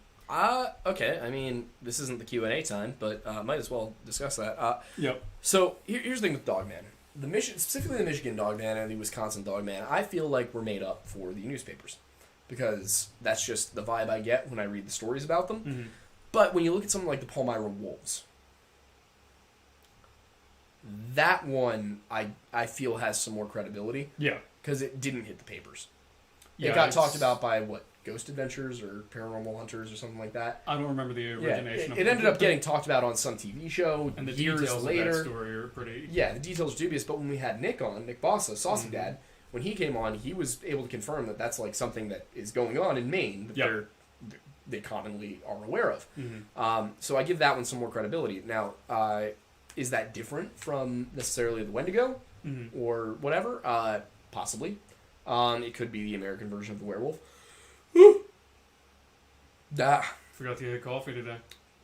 Okay. I mean, this isn't the Q&A time, but might as well discuss that. Yep. So here's the thing with dogman. Specifically the Michigan dogman and the Wisconsin dogman, I feel like were made up for the newspapers. Because that's just the vibe I get when I read the stories about them. Mm-hmm. But when you look at something like the Palmyra Wolves, that one I feel has some more credibility. Yeah. Because it didn't hit the papers. Yeah, it got talked about by, Ghost Adventures or Paranormal Hunters or something like that. I don't remember the origination of it. It ended up getting talked about on some TV show and the years details later. Of that story are pretty... Yeah, the details are dubious, but when we had Nick on, Nick Bossa, Saucy Dad, when he came on, he was able to confirm that that's like something that is going on in Maine that they commonly are aware of. So I give that one some more credibility. Now, is that different from necessarily the Wendigo or whatever? Possibly. It could be the American version of the werewolf. Forgot to get coffee today.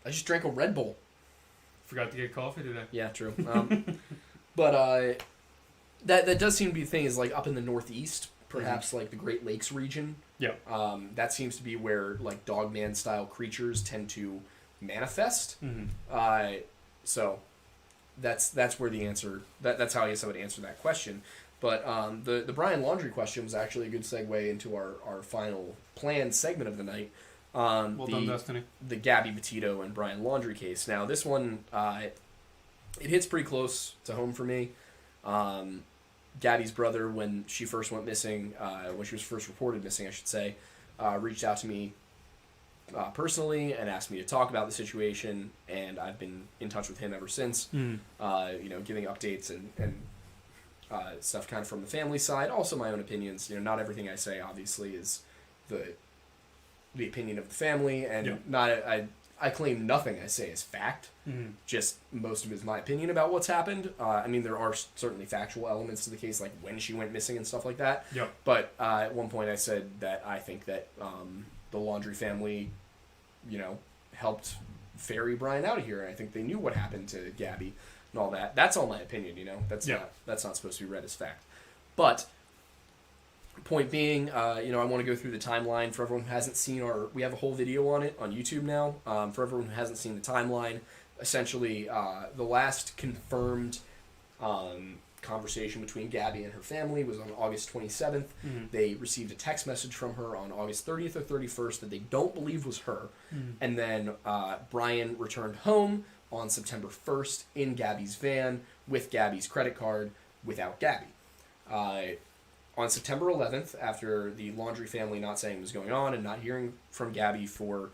I just drank a Red Bull. Forgot to get coffee today. Yeah, true. But that does seem to be the thing, is like up in the Northeast, perhaps like the Great Lakes region. Yeah. That seems to be where like Dogman style creatures tend to manifest. So that's where the answer, that's how I guess I would answer that question. But the Brian Laundrie question was actually a good segue into our final planned segment of the night. Well done, Destiny. The Gabby Petito and Brian Laundrie case. Now, this one, it hits pretty close to home for me. Gabby's brother, when she first went missing, when she was first reported missing, I should say, reached out to me personally and asked me to talk about the situation, and I've been in touch with him ever since, giving updates and stuff kind of from the family side, also my own opinions. Not everything I say, obviously, is the opinion of the family, and I claim nothing I say is fact. Just most of it is my opinion about what's happened. I mean, there are certainly factual elements to the case, like when she went missing and stuff like that. But at one point I said that I think that the Laundrie family, helped ferry Brian out of here, and I think they knew what happened to Gabby and all that. That's all my opinion, That's not supposed to be read as fact. But point being, I want to go through the timeline for everyone who hasn't seen we have a whole video on it on YouTube now. For everyone who hasn't seen the timeline, essentially, the last confirmed conversation between Gabby and her family was on August 27th. They received a text message from her on August 30th or 31st that they don't believe was her. And then Brian returned home on September 1st in Gabby's van with Gabby's credit card without Gabby. On September 11th, after the Laundrie family not saying what was going on and not hearing from Gabby for,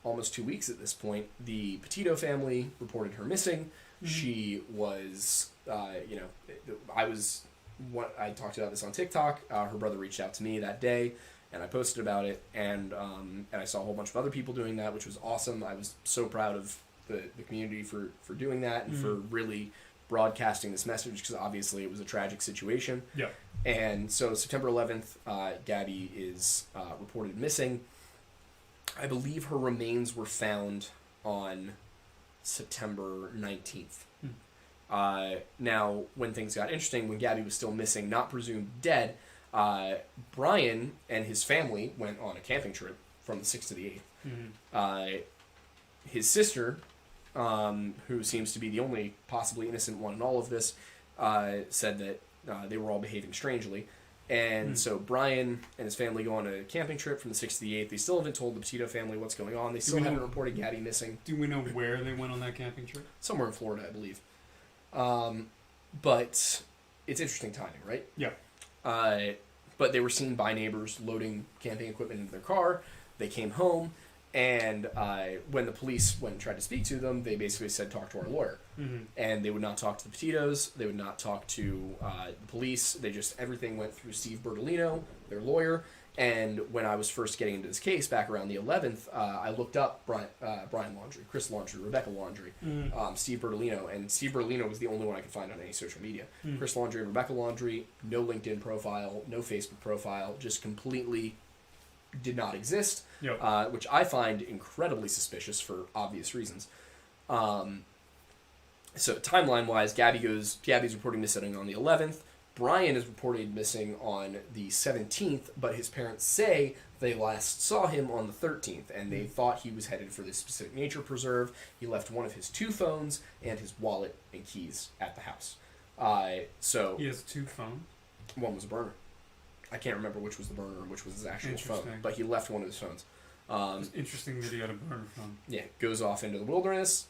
almost 2 weeks at this point, the Petito family reported her missing. She was, I talked about this on TikTok. Her brother reached out to me that day, and I posted about it, and I saw a whole bunch of other people doing that, which was awesome. I was so proud of the community for doing that and for really broadcasting this message, because obviously it was a tragic situation. And so September 11th, Gabby is reported missing. I believe her remains were found on September 19th. Now, when things got interesting, when Gabby was still missing, not presumed dead, Brian and his family went on a camping trip from the 6th to the 8th. His sister, who seems to be the only possibly innocent one in all of this, said that they were all behaving strangely. And so Brian and his family go on a camping trip from the 6th to the 8th. They still haven't told the Petito family what's going on. They still haven't reported Gabby missing. Do we know where they went on that camping trip? Somewhere in Florida, I believe. But it's interesting timing, right? But they were seen by neighbors loading camping equipment into their car. They came home, and when the police went and tried to speak to them, they basically said, talk to our lawyer. And they would not talk to the Petitos. They would not talk to the police. Everything went through Steve Bertolino, their lawyer. And when I was first getting into this case back around the 11th, I looked up Brian Laundrie, Chris Laundrie, Rebecca Laundrie, Steve Bertolino, and Steve Bertolino was the only one I could find on any social media. Chris Laundrie and Rebecca Laundrie, no LinkedIn profile, no Facebook profile, just completely did not exist, which I find incredibly suspicious for obvious reasons. So timeline-wise, Gabby's reporting missing on the 11th. Brian is reported missing on the 17th, but his parents say they last saw him on the 13th, and they thought he was headed for this specific nature preserve. He left one of his 2 phones and his wallet and keys at the house. So he has 2 phones? One was a burner. I can't remember which was the burner and which was his actual phone, but he left one of his phones. It's interesting that he had a burner phone. Yeah, goes off into the wilderness.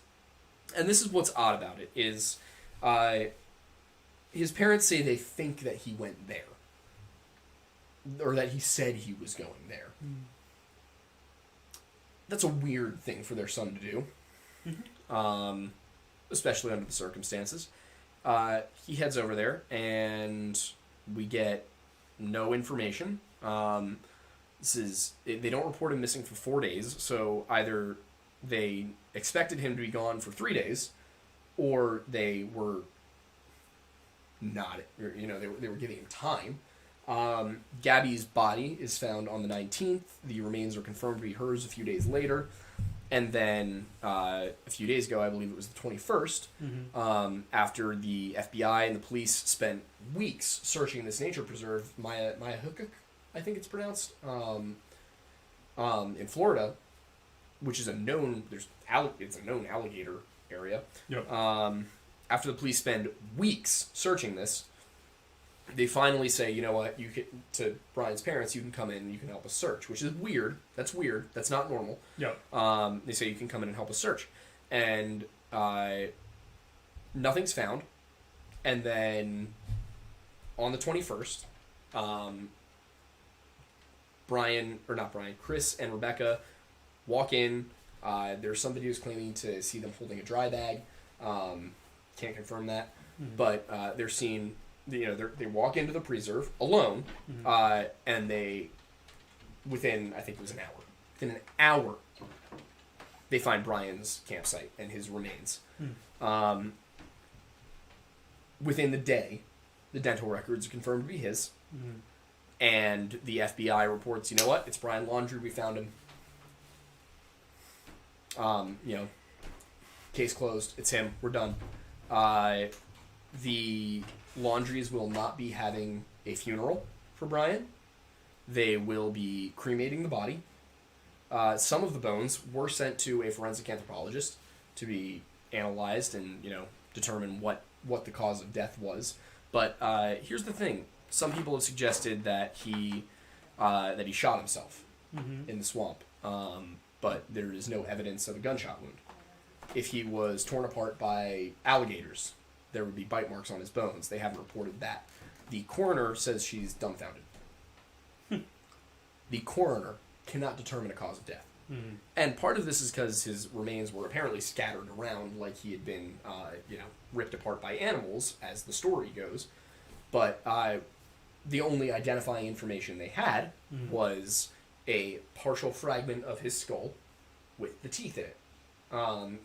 And this is what's odd about it, is his parents say they think that he went there. Or that he said he was going there. That's a weird thing for their son to do. Especially under the circumstances. He heads over there, and we get no information. They don't report him missing for 4 days, so either they expected him to be gone for 3 days, or they were not, they were giving him time. Gabby's body is found on the 19th. The remains are confirmed to be hers a few days later. And then a few days ago, I believe it was the 21st, after the FBI and the police spent weeks searching this nature preserve, Maya Hookuk, I think it's pronounced, in Florida, which is it's a known alligator area. Yep. After the police spend weeks searching this, they finally say, you know what, to Brian's parents, you can come in and you can help us search, which is weird. That's weird. That's not normal. Yep. They say you can come in and help us search. And nothing's found. And then on the 21st, Chris and Rebecca walk in. There's somebody who's claiming to see them holding a dry bag. Can't confirm that. But they're seen... they walk into the preserve alone, and within, I think it was an hour, they find Brian's campsite and his remains. Within the day, the dental records are confirmed to be his, and the FBI reports, you know what, it's Brian Laundrie, we found him. Case closed, it's him, we're done. The Laundries will not be having a funeral for Brian. They will be cremating the body. Some of the bones were sent to a forensic anthropologist to be analyzed and, determine what the cause of death was. But here's the thing. Some people have suggested that he shot himself in the swamp. But there is no evidence of a gunshot wound. If he was torn apart by alligators, there would be bite marks on his bones. They haven't reported that. The coroner says she's dumbfounded. The coroner cannot determine a cause of death. And part of this is because his remains were apparently scattered around like he had been, ripped apart by animals, as the story goes. But the only identifying information they had was a partial fragment of his skull with the teeth in it.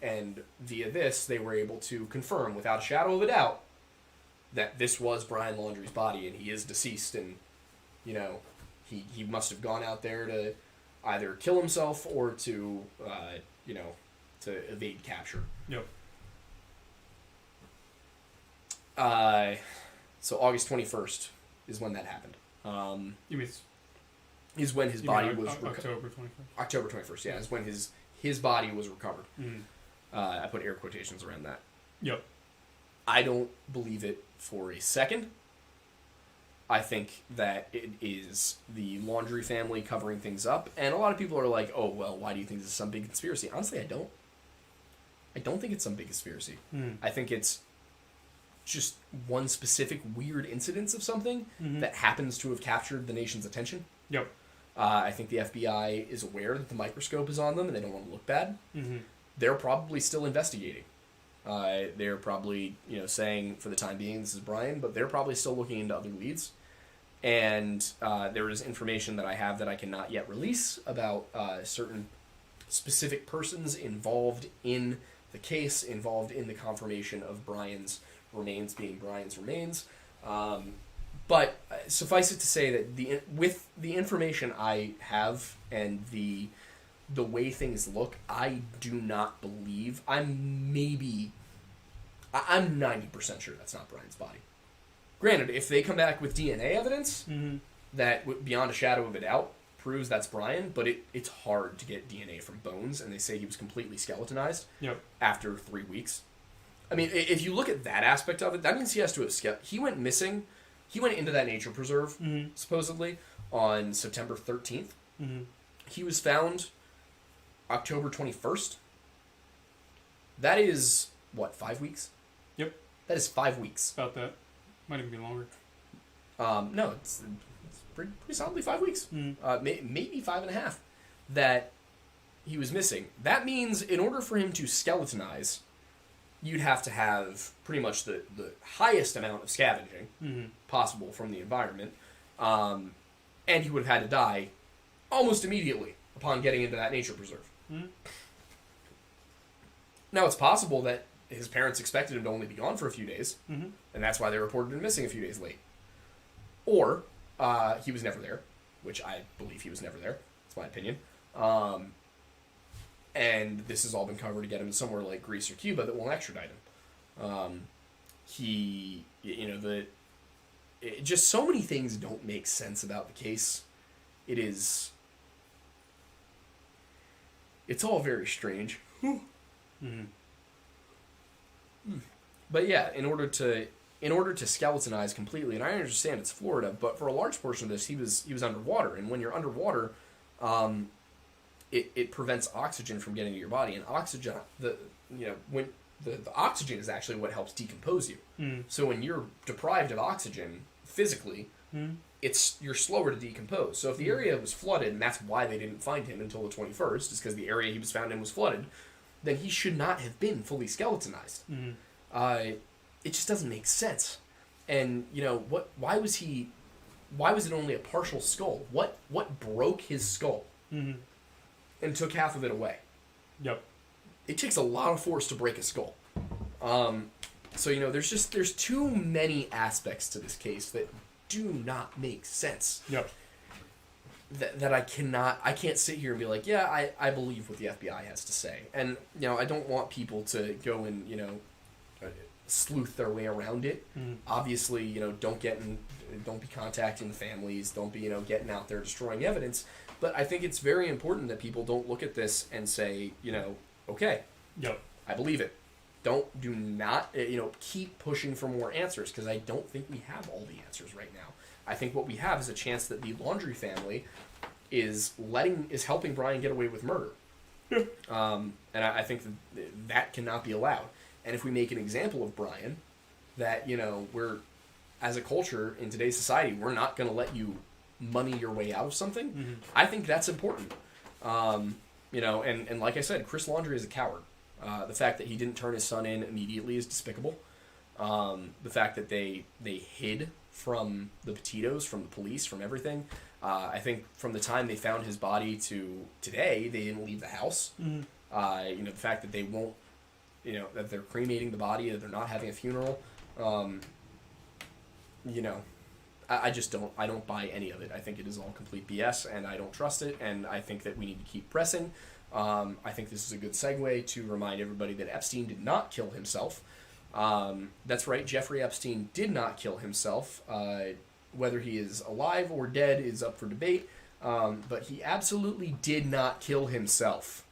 And via this, they were able to confirm, without a shadow of a doubt, that this was Brian Laundrie's body, and he is deceased, and, he must have gone out there to either kill himself or to, to evade capture. Yep. So August 21st is when that happened. You mean is when his body was October 21st. October 21st, yeah, is when his body was recovered. I put air quotations around that. Yep. I don't believe it for a second. I think that it is the Laundrie family covering things up, and a lot of people are like, "Oh, well, why do you think this is some big conspiracy?" Honestly, I don't. I don't think it's some big conspiracy. I think it's just one specific weird incidence of something that happens to have captured the nation's attention. Yep. I think the FBI is aware that the microscope is on them and they don't want to look bad. They're probably still investigating. They're probably, saying for the time being this is Brian, but they're probably still looking into other leads. And there is information that I have that I cannot yet release about certain specific persons involved in the case, involved in the confirmation of Brian's remains being Brian's remains. But suffice it to say that with the information I have and the way things look, I do not believe. I'm 90% sure that's not Brian's body. Granted, if they come back with DNA evidence that, beyond a shadow of a doubt, proves that's Brian, but it's hard to get DNA from bones, and they say he was completely skeletonized after 3 weeks. I mean, if you look at that aspect of it, that means he has to have he went missing. He went into that nature preserve, supposedly, on September 13th. He was found October 21st. That is, 5 weeks? Yep. That is 5 weeks. About that. Might even be longer. No, it's pretty solidly 5 weeks. Maybe 5.5 that he was missing. That means in order for him to skeletonize, you'd have to have pretty much the highest amount of scavenging possible from the environment, and he would have had to die almost immediately upon getting into that nature preserve. Now, it's possible that his parents expected him to only be gone for a few days, and that's why they reported him missing a few days late. Or he was never there, which I believe he was never there. That's my opinion. And this has all been covered to get him to somewhere like Greece or Cuba that won't extradite him. Just so many things don't make sense about the case. It's all very strange. But yeah, in order to skeletonize completely, and I understand it's Florida, but for a large portion of this, he was underwater, and when you're underwater, it prevents oxygen from getting to your body, and oxygen, the oxygen is actually what helps decompose you. So when you're deprived of oxygen physically, you're slower to decompose. So if the area was flooded, and that's why they didn't find him until the 21st, is because the area he was found in was flooded, then he should not have been fully skeletonized. It just doesn't make sense. And why was it only a partial skull? What broke his skull and took half of it away? Yep. It takes a lot of force to break a skull. So there's too many aspects to this case that do not make sense. Yep. That I can't sit here and be like, yeah, I believe what the FBI has to say. And I don't want people to go and sleuth their way around it. Obviously, don't be contacting the families, don't be getting out there destroying evidence. But I think it's very important that people don't look at this and say, okay, yep, I believe it. Do not keep pushing for more answers, because I don't think we have all the answers right now. I think what we have is a chance that the Laundrie family is helping Brian get away with murder. And I think that cannot be allowed. And if we make an example of Brian, that we're, as a culture in today's society, we're not going to let you money your way out of something. I think that's important. And like I said, Chris Laundrie is a coward. The fact that he didn't turn his son in immediately is despicable. The fact that they hid from the Petitos, from the police, from everything. I think from the time they found his body to today, they didn't leave the house. The fact that they won't, that they're cremating the body, that they're not having a funeral. I just don't buy any of it. I think it is all complete BS, and I don't trust it, and I think that we need to keep pressing. I think this is a good segue to remind everybody that Epstein did not kill himself. That's right, Jeffrey Epstein did not kill himself. Whether he is alive or dead is up for debate, but he absolutely did not kill himself.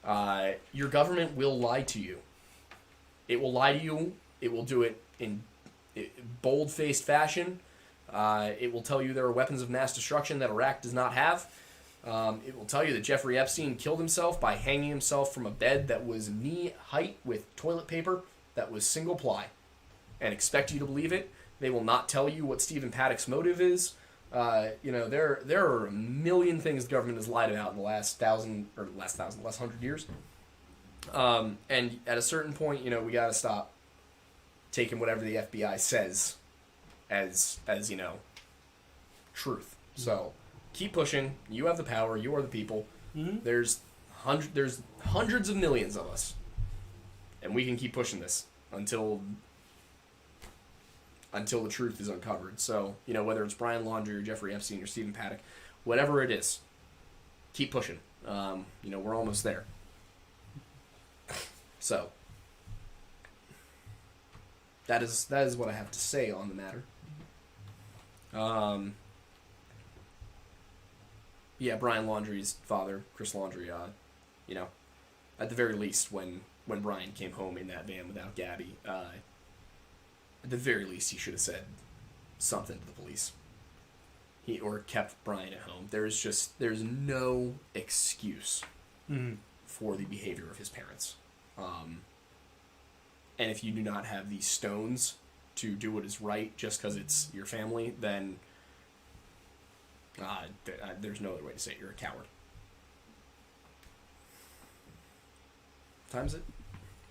Your government will lie to you. It will lie to you. It will do it in bold-faced fashion. It will tell you there are weapons of mass destruction that Iraq does not have. It will tell you that Jeffrey Epstein killed himself by hanging himself from a bed that was knee height with toilet paper that was single ply, and expect you to believe it. They will not tell you what Stephen Paddock's motive is. There are a million things the government has lied about in the last 100 years. And at a certain point, we got to stop taking whatever the FBI says as truth. So keep pushing. You have the power. You are the people. There's hundreds of millions of us, and we can keep pushing this until the truth is uncovered. So whether it's Brian Laundrie or Jeffrey Epstein or Stephen Paddock, whatever it is, keep pushing. We're almost there. So that is what I have to say on the matter. Brian Laundrie's father, Chris Laundrie, at the very least, when Brian came home in that van without Gabby, at the very least, he should have said something to the police. Or kept Brian at home. There's no excuse for the behavior of his parents. And if you do not have these stones to do what is right just because it's your family, then there's no other way to say it. You're a coward. Time's it?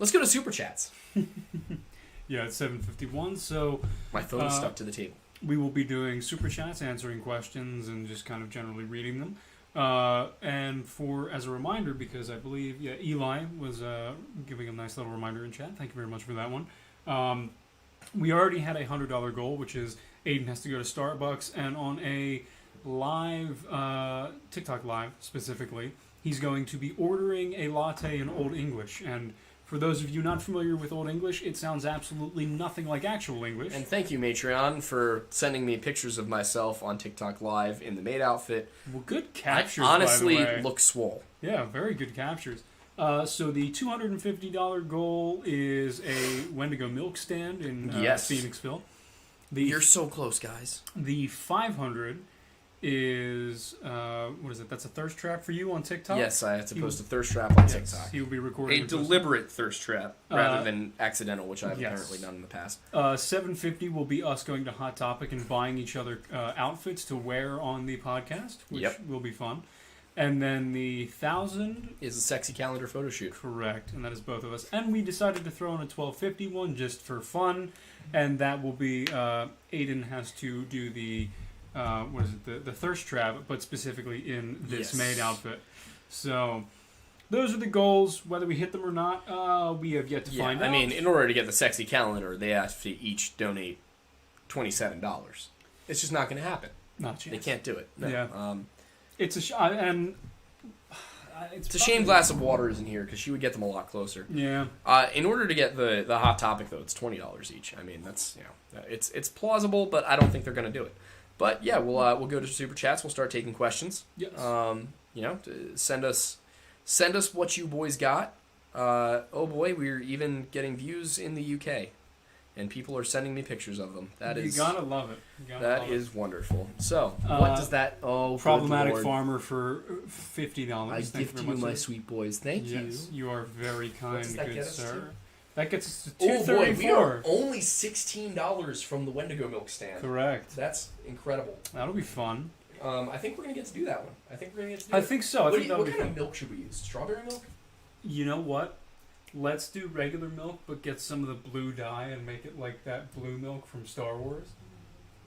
Let's go to Super Chats. Yeah, it's 7:51, so My phone is stuck to the table. we will be doing super chats, answering questions, and just kind of generally reading them. And as a reminder, because I believe Eli was giving a nice little reminder in chat. Thank you very much for that one. We already had a $100 goal, which is Aidan has to go to Starbucks, and on a live TikTok live specifically, he's going to be ordering a latte in Old English. And for those of you not familiar with Old English, it sounds absolutely nothing like actual English. And thank you, Matreon, for sending me pictures of myself on TikTok Live in the maid outfit. Well, good captures, I honestly by the way. look swole. Yeah, very good captures. So the $250 goal is a Wendigo milk stand in Yes. Phoenixville. You're so close, guys. The 500 is what is it? That's a thirst trap for you on TikTok. Yes, I have to post a thirst trap on Yes, TikTok. he will be recording A and posting. deliberate thirst trap rather than accidental, which I've yes. apparently done in the past. 750 will be us going to Hot Topic and buying each other outfits to wear on the podcast, which will be fun. And then the 1,000 is a sexy calendar photo shoot. Correct, and that is both of us. And we decided to throw in a 1,250 one just for fun, and that will be Aidan has to do the the thirst trap, but specifically in this maid outfit. So those are the goals. Whether we hit them or not, we have yet to find out. I mean, in order to get the sexy calendar, they have to each donate $27. It's just not going to happen. Not a chance. They can't do it. No. Yeah. It's a it's a shame Glass of Water isn't here because she would get them a lot closer. Yeah. In order to get the Hot Topic though, it's $20 each. I mean, that's it's plausible, but I don't think they're going to do it. But yeah, we'll go to Super Chats. We'll start taking questions. Yes. Send us what you boys got. Oh boy, we're even getting views in the UK. And people are sending me pictures of them. You gotta love it. That is wonderful. So, what does that... Oh, Problematic Farmer for $50. I gift you my sweet boys. Thank you. Yes, you are very kind, good sir. To? That gets us to $234. Oh boy, we are only $16 from the Wendigo milk stand. Correct. That's incredible. That'll be fun. I think we're gonna get to do that one. I think so. What kind of milk should we use? Strawberry milk? You know what? Let's do regular milk, but get some of the blue dye and make it like that blue milk from Star Wars.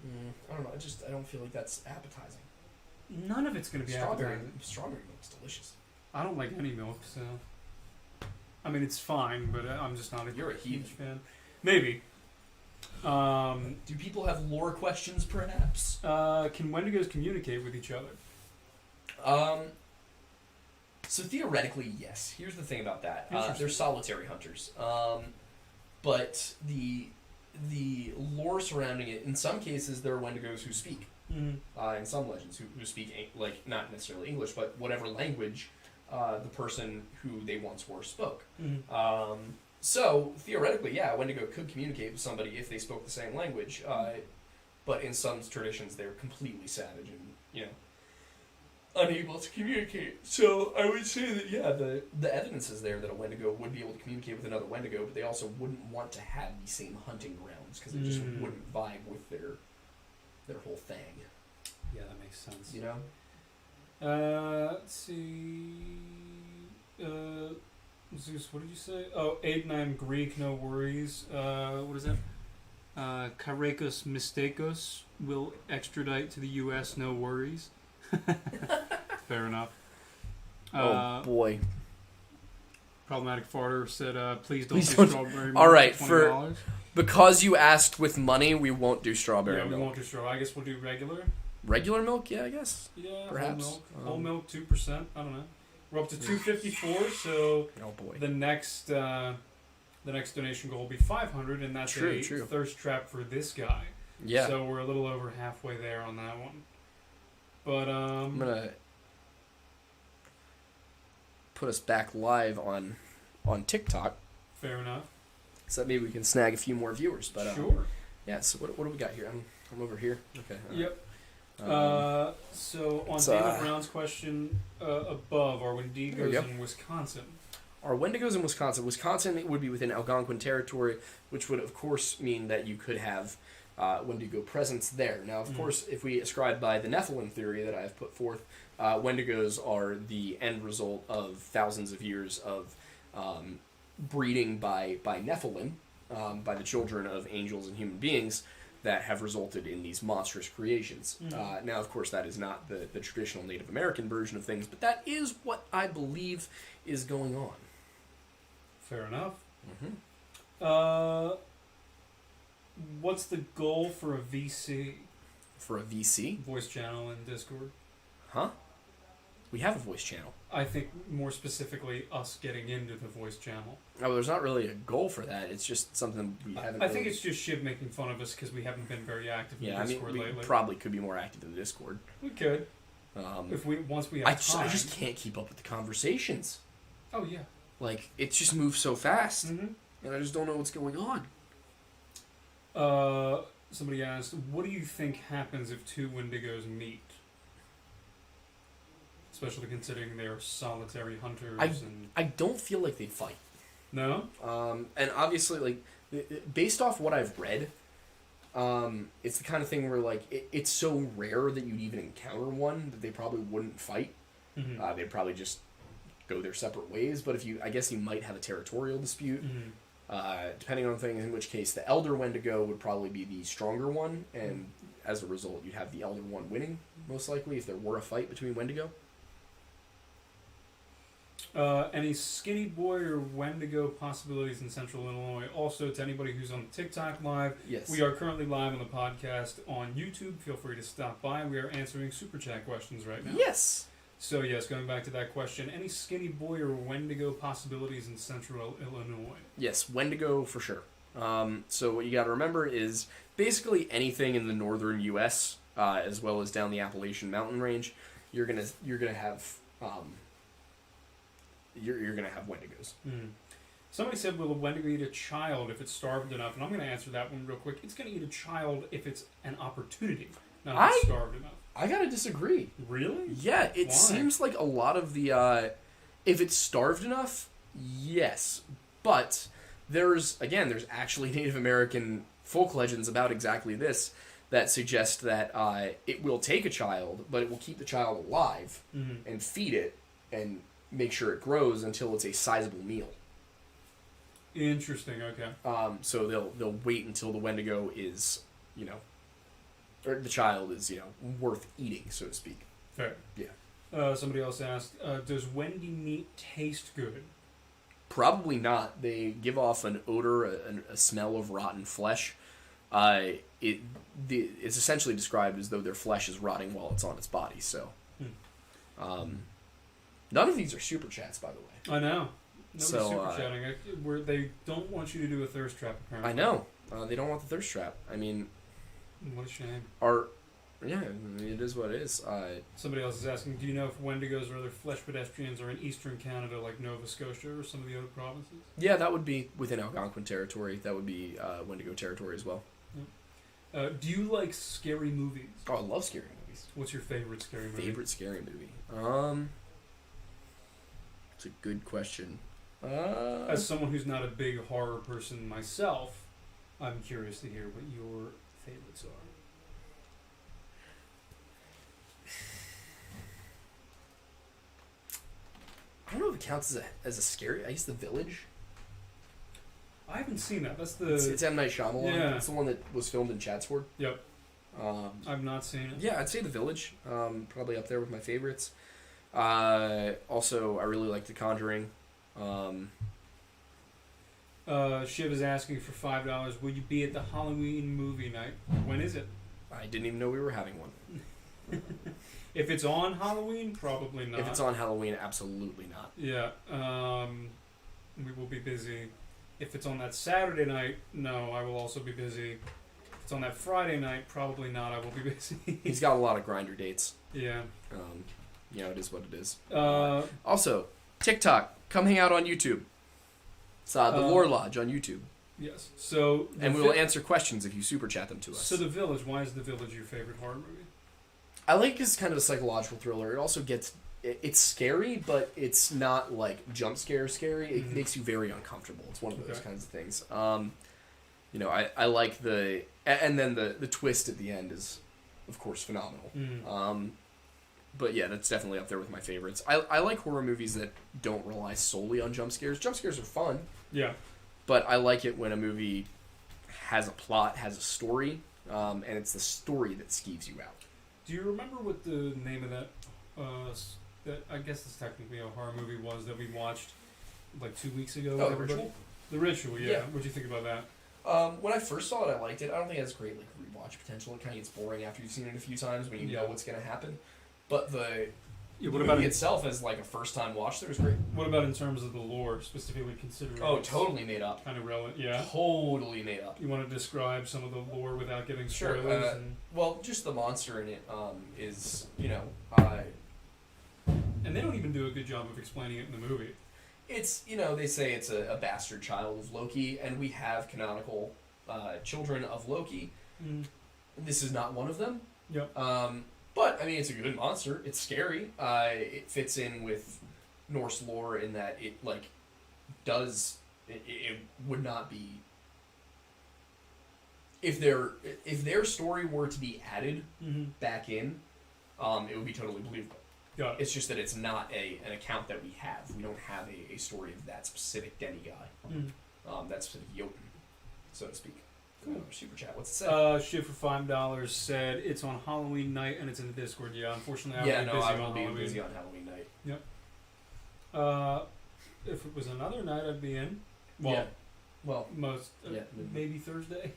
I don't know. I don't feel like that's appetizing. None of it's going to be appetizing. Strawberry milk's delicious. I don't like any milk, so... I mean, it's fine, but I'm just not a huge fan. Maybe. Do people have lore questions, perhaps? Can Wendigos communicate with each other? So theoretically, yes. Here's the thing about that. They're solitary hunters. But the lore surrounding it, in some cases, there are Wendigos who speak. Mm-hmm. In some legends, who speak, like, not necessarily English, but whatever language the person who they once were spoke. Mm-hmm. So, theoretically, yeah, a Wendigo could communicate with somebody if they spoke the same language. But in some traditions, they're completely savage and, unable to communicate. So I would say that, yeah, the evidence is there that a Wendigo would be able to communicate with another Wendigo, but they also wouldn't want to have the same hunting grounds because it just wouldn't vibe with their whole thing. Yeah, that makes sense. You know? Let's see. Zeus, what did you say? Oh, Aidan, I'm Greek, no worries. What is that? Karekos Mistakos will extradite to the U.S., no worries. Fair enough. Oh boy. Problematic Farter said, please don't do strawberry milk. All right, $20. Because you asked with money, we won't do strawberry milk. Yeah, we won't do strawberry. I guess we'll do regular. Regular milk? Yeah, I guess. Yeah, perhaps. Whole milk, 2%. I don't know. We're up to 254, so oh boy. The next donation goal will be 500, and that's true. thirst trap for this guy. Yeah. So we're a little over halfway there on that one. But I'm gonna put us back live on TikTok. Fair enough. So that maybe we can snag a few more viewers. But sure. Yeah. So what do we got here? I'm over here. Okay. Yep. So on David Brown's question above, are Wendigos in Wisconsin? Are Wendigos in Wisconsin? Wisconsin would be within Algonquin territory, which would of course mean that you could have Wendigo presence there. Now, of course, if we ascribe by the Nephilim theory that I have put forth, Wendigos are the end result of thousands of years of breeding by Nephilim, by the children of angels and human beings that have resulted in these monstrous creations. Now, of course, that is not the traditional Native American version of things, but that is what I believe is going on. Fair enough. Mm-hmm. What's the goal for a VC? For a VC? Voice channel in Discord. Huh? We have a voice channel. I think more specifically us getting into the voice channel. Oh, there's not really a goal for that. It's just something we haven't. I think it's just Shiv making fun of us because we haven't been very active in Discord we lately. probably could be more active in the Discord. We could. If once we have time. I just can't keep up with the conversations. Oh yeah. Like it just moves so fast, Mm-hmm. and I just don't know what's going on. Somebody asked, "What do you think happens if two Wendigos meet?" Especially considering they're solitary hunters. I don't feel like they fight. No? And obviously, like, based off what I've read, it's the kind of thing where, like, it's so rare that you'd even encounter one that they probably wouldn't fight. Mm-hmm. They'd probably just go their separate ways. But I guess you might have a territorial dispute, depending on things, in which case the elder Wendigo would probably be the stronger one, and as a result, you'd have the elder one winning, most likely, if there were a fight between Wendigo. Any skinny boy or Wendigo possibilities in Central Illinois? Also, to anybody who's on TikTok live, Yes. we are currently live on the podcast on YouTube. Feel free to stop by. We are answering Super Chat questions right now. Yes. So, yes, going back to that question, any skinny boy or Wendigo possibilities in Central Illinois? Yes, Wendigo for sure. So what you got to remember is basically anything in the northern U.S. As well as down the Appalachian Mountain Range, you're gonna have you're gonna have Wendigos. Mm. Somebody said, will a Wendigo eat a child if it's starved enough? And I'm going to answer that one real quick. It's going to eat a child if it's an opportunity, not if it's starved enough. I gotta disagree. Really? Yeah, it Why? seems like a lot of the if it's starved enough, yes. But there's actually Native American folk legends about exactly this that suggest that it will take a child, but it will keep the child alive and feed it and make sure it grows until it's a sizable meal. Interesting. Okay. So they'll wait until the Wendigo is, or the child is, worth eating, so to speak. Fair. Yeah. Somebody else asked, does Wendy meat taste good? Probably not. They give off an odor, a smell of rotten flesh. It's essentially described as though their flesh is rotting while it's on its body. So, none of these are super chats, by the way. I know. Nobody's super chatting. They don't want you to do a thirst trap, apparently. I know. They don't want the thirst trap. I mean, what a shame. It is what it is. Somebody else is asking, do you know if Wendigos or other flesh pedestrians are in eastern Canada, like Nova Scotia or some of the other provinces? Yeah, that would be within Algonquin territory. That would be Wendigo territory as well. Do you like scary movies? Oh, I love scary movies. What's your favorite scary movie? Favorite scary movie? It's a good question. As someone who's not a big horror person myself, I'm curious to hear what your favorites are. I don't know if it counts as a scary. I guess The Village. I haven't seen that. That's the. It's M. Night Shyamalan. Yeah. It's the one that was filmed in Chatsworth. Yep. I've not seen it. Yeah, I'd say The Village. Probably up there with my favorites. Also, I really like The Conjuring. Shiv is asking for $5. Will you be at the Halloween movie night? When is it? I didn't even know we were having one. If it's on Halloween, probably not. If it's on Halloween, absolutely not. Yeah. We will be busy. If it's on that Saturday night, no, I will also be busy. If it's on that Friday night, probably not. I will be busy. He's got a lot of grinder dates. Yeah. It is what it is. Also, TikTok. Come hang out on YouTube. It's the Lore Lodge on YouTube. Yes. So. And we will answer questions if you super chat them to us. So The Village. Why is The Village your favorite horror movie? I like it as kind of a psychological thriller. It also it's scary, but it's not like jump scare scary. It makes you very uncomfortable. It's one of those kinds of things. I like and then the twist at the end is, of course, phenomenal. But yeah, that's definitely up there with my favorites. I like horror movies that don't rely solely on jump scares. Jump scares are fun. Yeah. But I like it when a movie has a plot, has a story, and it's the story that skeeves you out. Do you remember what the name of that, that I guess it's technically a horror movie was that we watched like 2 weeks ago? Oh, The Ritual? The Ritual, yeah. Yeah. What'd you think about that? When I first saw it, I liked it. I don't think it has great like rewatch potential. It kind of gets boring after you've seen it a few times when you know what's going to happen. But the movie itself as like a first-time watch, it was great. What about in terms of the lore, specifically considering? Oh, totally made up. Kind of relevant, yeah. Totally made up. You want to describe some of the lore without giving Sure. spoilers? Well, just the monster in it is, and they don't even do a good job of explaining it in the movie. It's, they say it's a bastard child of Loki, and we have canonical children of Loki. Mm. This is not one of them. Yep. But, I mean, it's a good monster. It's scary. It fits in with Norse lore in that it, it would not be... If their story were to be added back in, it would be totally believable. Got it. It's just that it's not an account that we have. We don't have a story of that specific demiguy. That specific Jotun, so to speak. Cool. Super chat. What's it say? Shit for $5 said it's on Halloween night and it's in the Discord. Yeah, unfortunately, I will be busy on Halloween night. Yep. If it was another night, I'd be in. Maybe Thursday.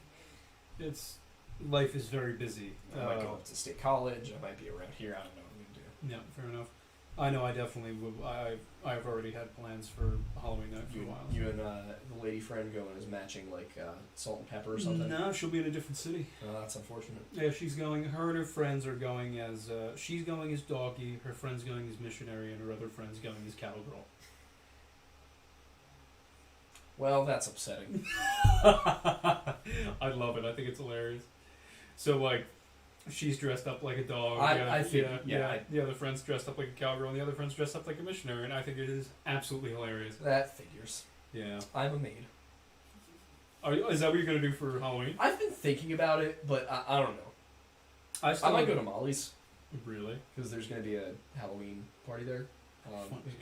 Life is very busy. I might go up to State College. I might be around here. I don't know what I'm gonna do. Yeah, fair enough. I know I definitely will. I've already had plans for Halloween night for a while. You and the lady friend going as matching salt and pepper or something? No, she'll be in a different city. Oh, that's unfortunate. Yeah, she's going. Her and her friends are going as. She's going as doggy. Her friend's going as missionary, and her other friend's going as cattle girl. Well, that's upsetting. I love it. I think it's hilarious. So she's dressed up like a dog. The other friend's dressed up like a cowgirl, and the other friend's dressed up like a missionary, and I think it is absolutely hilarious. That figures. Yeah. I'm a maid. Is that what you're gonna do for Halloween? I've been thinking about it, but I don't know. I might go to Molly's. Really? Because there's gonna be a Halloween party there.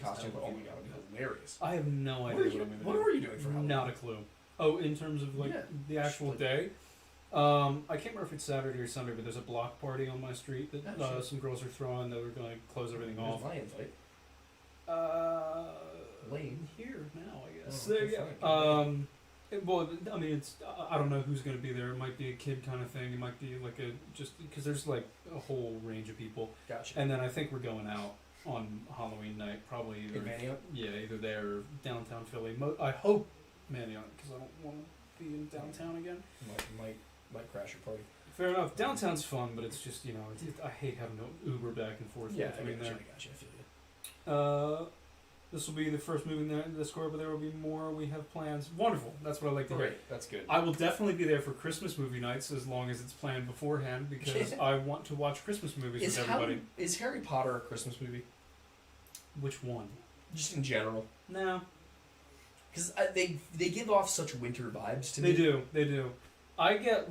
Costume. Oh my god, it'll be hilarious. I have no idea what are you doing for Halloween? Not a clue. Oh, in terms of the actual day? I can't remember if it's Saturday or Sunday, but there's a block party on my street that some girls are throwing that we're going to close everything off. Where's my invite? Lane here now, I guess. Oh, there you go. Well, I mean, I don't know who's going to be there. It might be a kid kind of thing. It might be just because there's a whole range of people. Gotcha. And then I think we're going out on Halloween night, probably either Manioc? Yeah, either there or downtown Philly. I hope Manioc, because I don't want to be in downtown again. Might crash your party. Fair enough. Downtown's fun, but it's just I hate having to Uber back and forth between there. I feel you. This will be the first movie in the Discord, but there will be more. We have plans. Wonderful. That's what I like to hear. Great. That's good. I will definitely be there for Christmas movie nights as long as it's planned beforehand because I want to watch Christmas movies with everybody. Is Harry Potter a Christmas movie? Which one? Just in general. No. Because they give off such winter vibes to me. They do. I get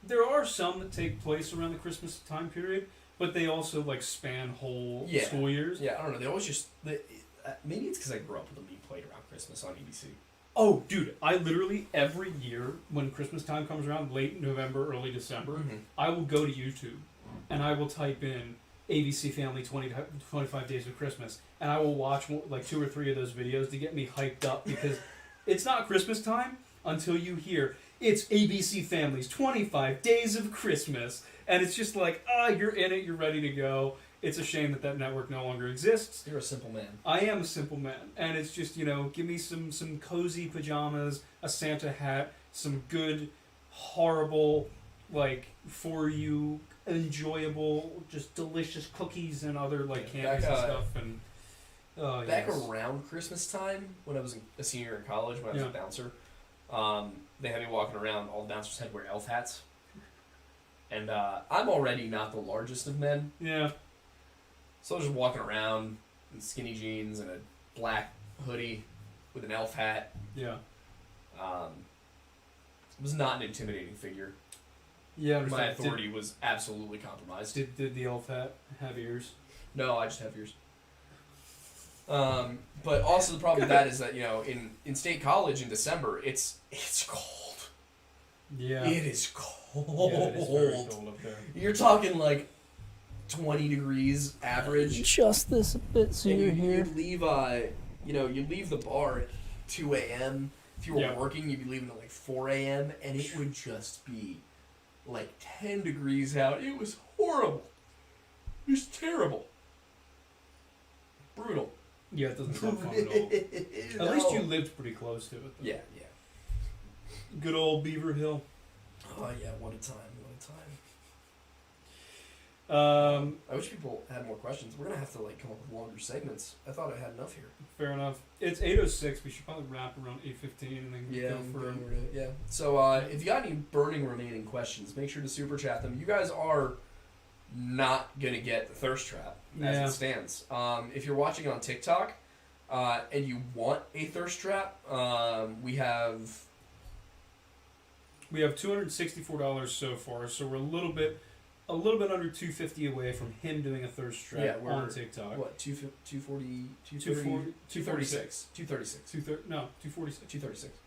there are some that take place around the Christmas time period, but they also span whole school years. Yeah, I don't know. They always just maybe it's because I grew up with them being played around Christmas on ABC. Oh, dude! I literally every year when Christmas time comes around, late November, early December, I will go to YouTube and I will type in ABC Family 25 Days of Christmas, and I will watch 2 or 3 of those videos to get me hyped up because it's not Christmas time until you hear it's ABC Family's 25 Days of Christmas, and it's just you're in it, you're ready to go. It's a shame that network no longer exists. You're a simple man. I am a simple man, and it's just give me some cozy pajamas, a Santa hat, some good, horrible, for you enjoyable, just delicious cookies and other candies and stuff. And back around Christmas time, when I was a senior in college, when I was a bouncer, they had me walking around. All the bouncers had to wear elf hats, and I'm already not the largest of men. Yeah. So I was just walking around in skinny jeans and a black hoodie with an elf hat. Yeah. It was not an intimidating figure. Yeah, my understand. authority was absolutely compromised. Did the elf have ears? No, I just have ears. But also the problem with that is that, you know, in state college in December, it's cold. Yeah. It is cold. Yeah, it is very cold up there. You're talking like 20 degrees average. Adjust this a bit so And you're you'd here. leave, you'd leave the bar at 2 a.m. If you were working, you'd be leaving at like 4 a.m. And it would just be like 10 degrees out. It was horrible. It was terrible. Brutal. Yeah, it doesn't sound fun at all. At least you lived pretty close to it, though. Yeah. Good old Beaver Hill. Oh, yeah, what a time. I wish people had more questions. We're going to have to come up with longer segments. I thought I had enough here. Fair enough. It's 8:06. We should probably wrap around 8:15 and then go for... Yeah. So, if you got any burning remaining questions, make sure to super chat them. You guys are not going to get the thirst trap as it stands. If you're watching on TikTok and you want a thirst trap, we have $264 so far, so we're a little bit under $250 away from him doing a thirst trap on TikTok. What, 240, 236. 236. No, 246. 236.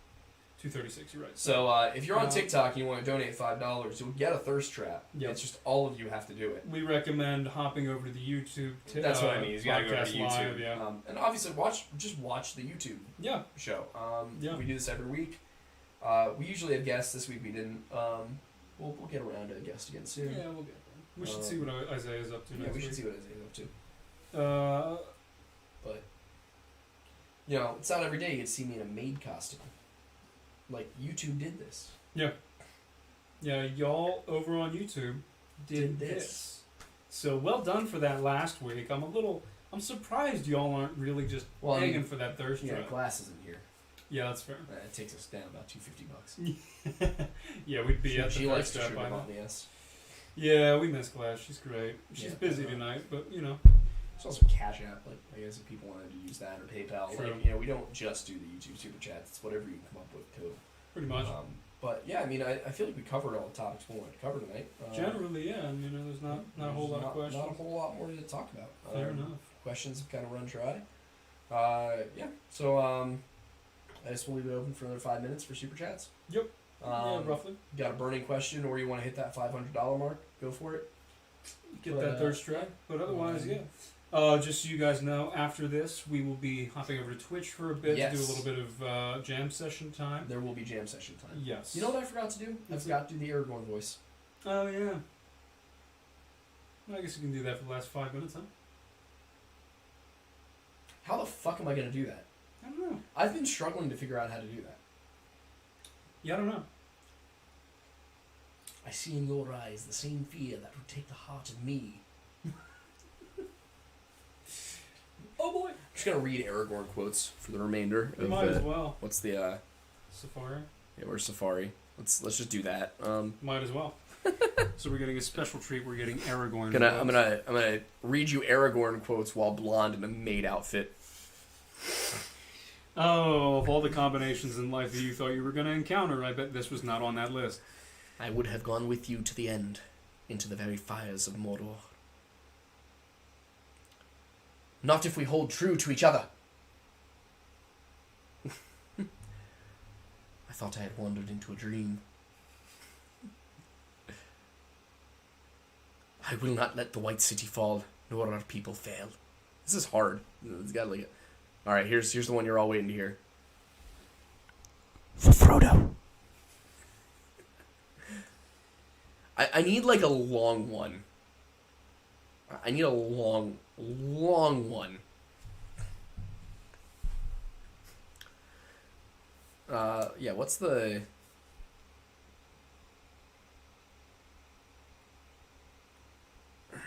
236, you're right. So if you're on TikTok and you want to donate $5, you'll get a thirst trap. Yep. It's just all of you have to do it. We recommend hopping over to the YouTube. That's what I mean. You gotta go to Podcast YouTube. Live, And obviously just watch the YouTube show. We do this every week. We usually have guests. This week we didn't. We'll get around to a guest again soon. Yeah, we'll get there. We should see what Isaiah's up to next we week. should see what Isaiah's up to. But it's not every day you'd see me in a maid costume. Like YouTube did this. Yeah, y'all over on YouTube did this. So well done for that last week. I'm surprised y'all aren't really just begging for that thirst trap. Glass isn't here. Yeah, that's fair. It takes us down about $250. Yeah, we'd be at the she likes thirst to trap sugar by now. bomb, yes. Yeah, we miss Glass. She's great. She's Yeah, busy tonight, but There's also Cash App. I guess if people wanted to use that or PayPal. True. We don't just do the YouTube super chats. It's whatever you can come up with too. pretty much. But yeah, I feel like we covered all the topics we wanted to cover tonight. Generally, yeah. There's not a whole lot of questions. Not a whole lot more to talk about. Fair enough. Questions have kind of run dry. So I guess we'll leave it open for another 5 minutes for super chats. Yep. Roughly. Got a burning question, or you want to hit that $500 mark? Go for it. Get that thirst trap. But otherwise, yeah. Just so you guys know, after this, we will be hopping over to Twitch for a bit to do a little bit of jam session time. There will be jam session time. Yes. You know what I forgot to do? I forgot to do the Aragorn voice. Oh, yeah. Well, I guess you can do that for the last 5 minutes, huh? How the fuck am I going to do that? I don't know. I've been struggling to figure out how to do that. Yeah, I don't know. I see in your eyes the same fear that would take the heart of me. Oh boy! I'm just gonna read Aragorn quotes for the remainder. We might as well. What's the Safari? Yeah, where's Safari? Let's just do that. Might as well. So we're getting a special treat. We're getting Aragorn. I'm gonna read you Aragorn quotes while blonde in a maid outfit. Oh, of all the combinations in life that you thought you were going to encounter, I bet this was not on that list. I would have gone with you to the end, into the very fires of Mordor. Not if we hold true to each other. I thought I had wandered into a dream. I will not let the White City fall, nor our people fail. This is hard. It's got like all right, here's the one you're all waiting to hear. For Frodo. I need like a long one. I need a long one. Yeah, what's the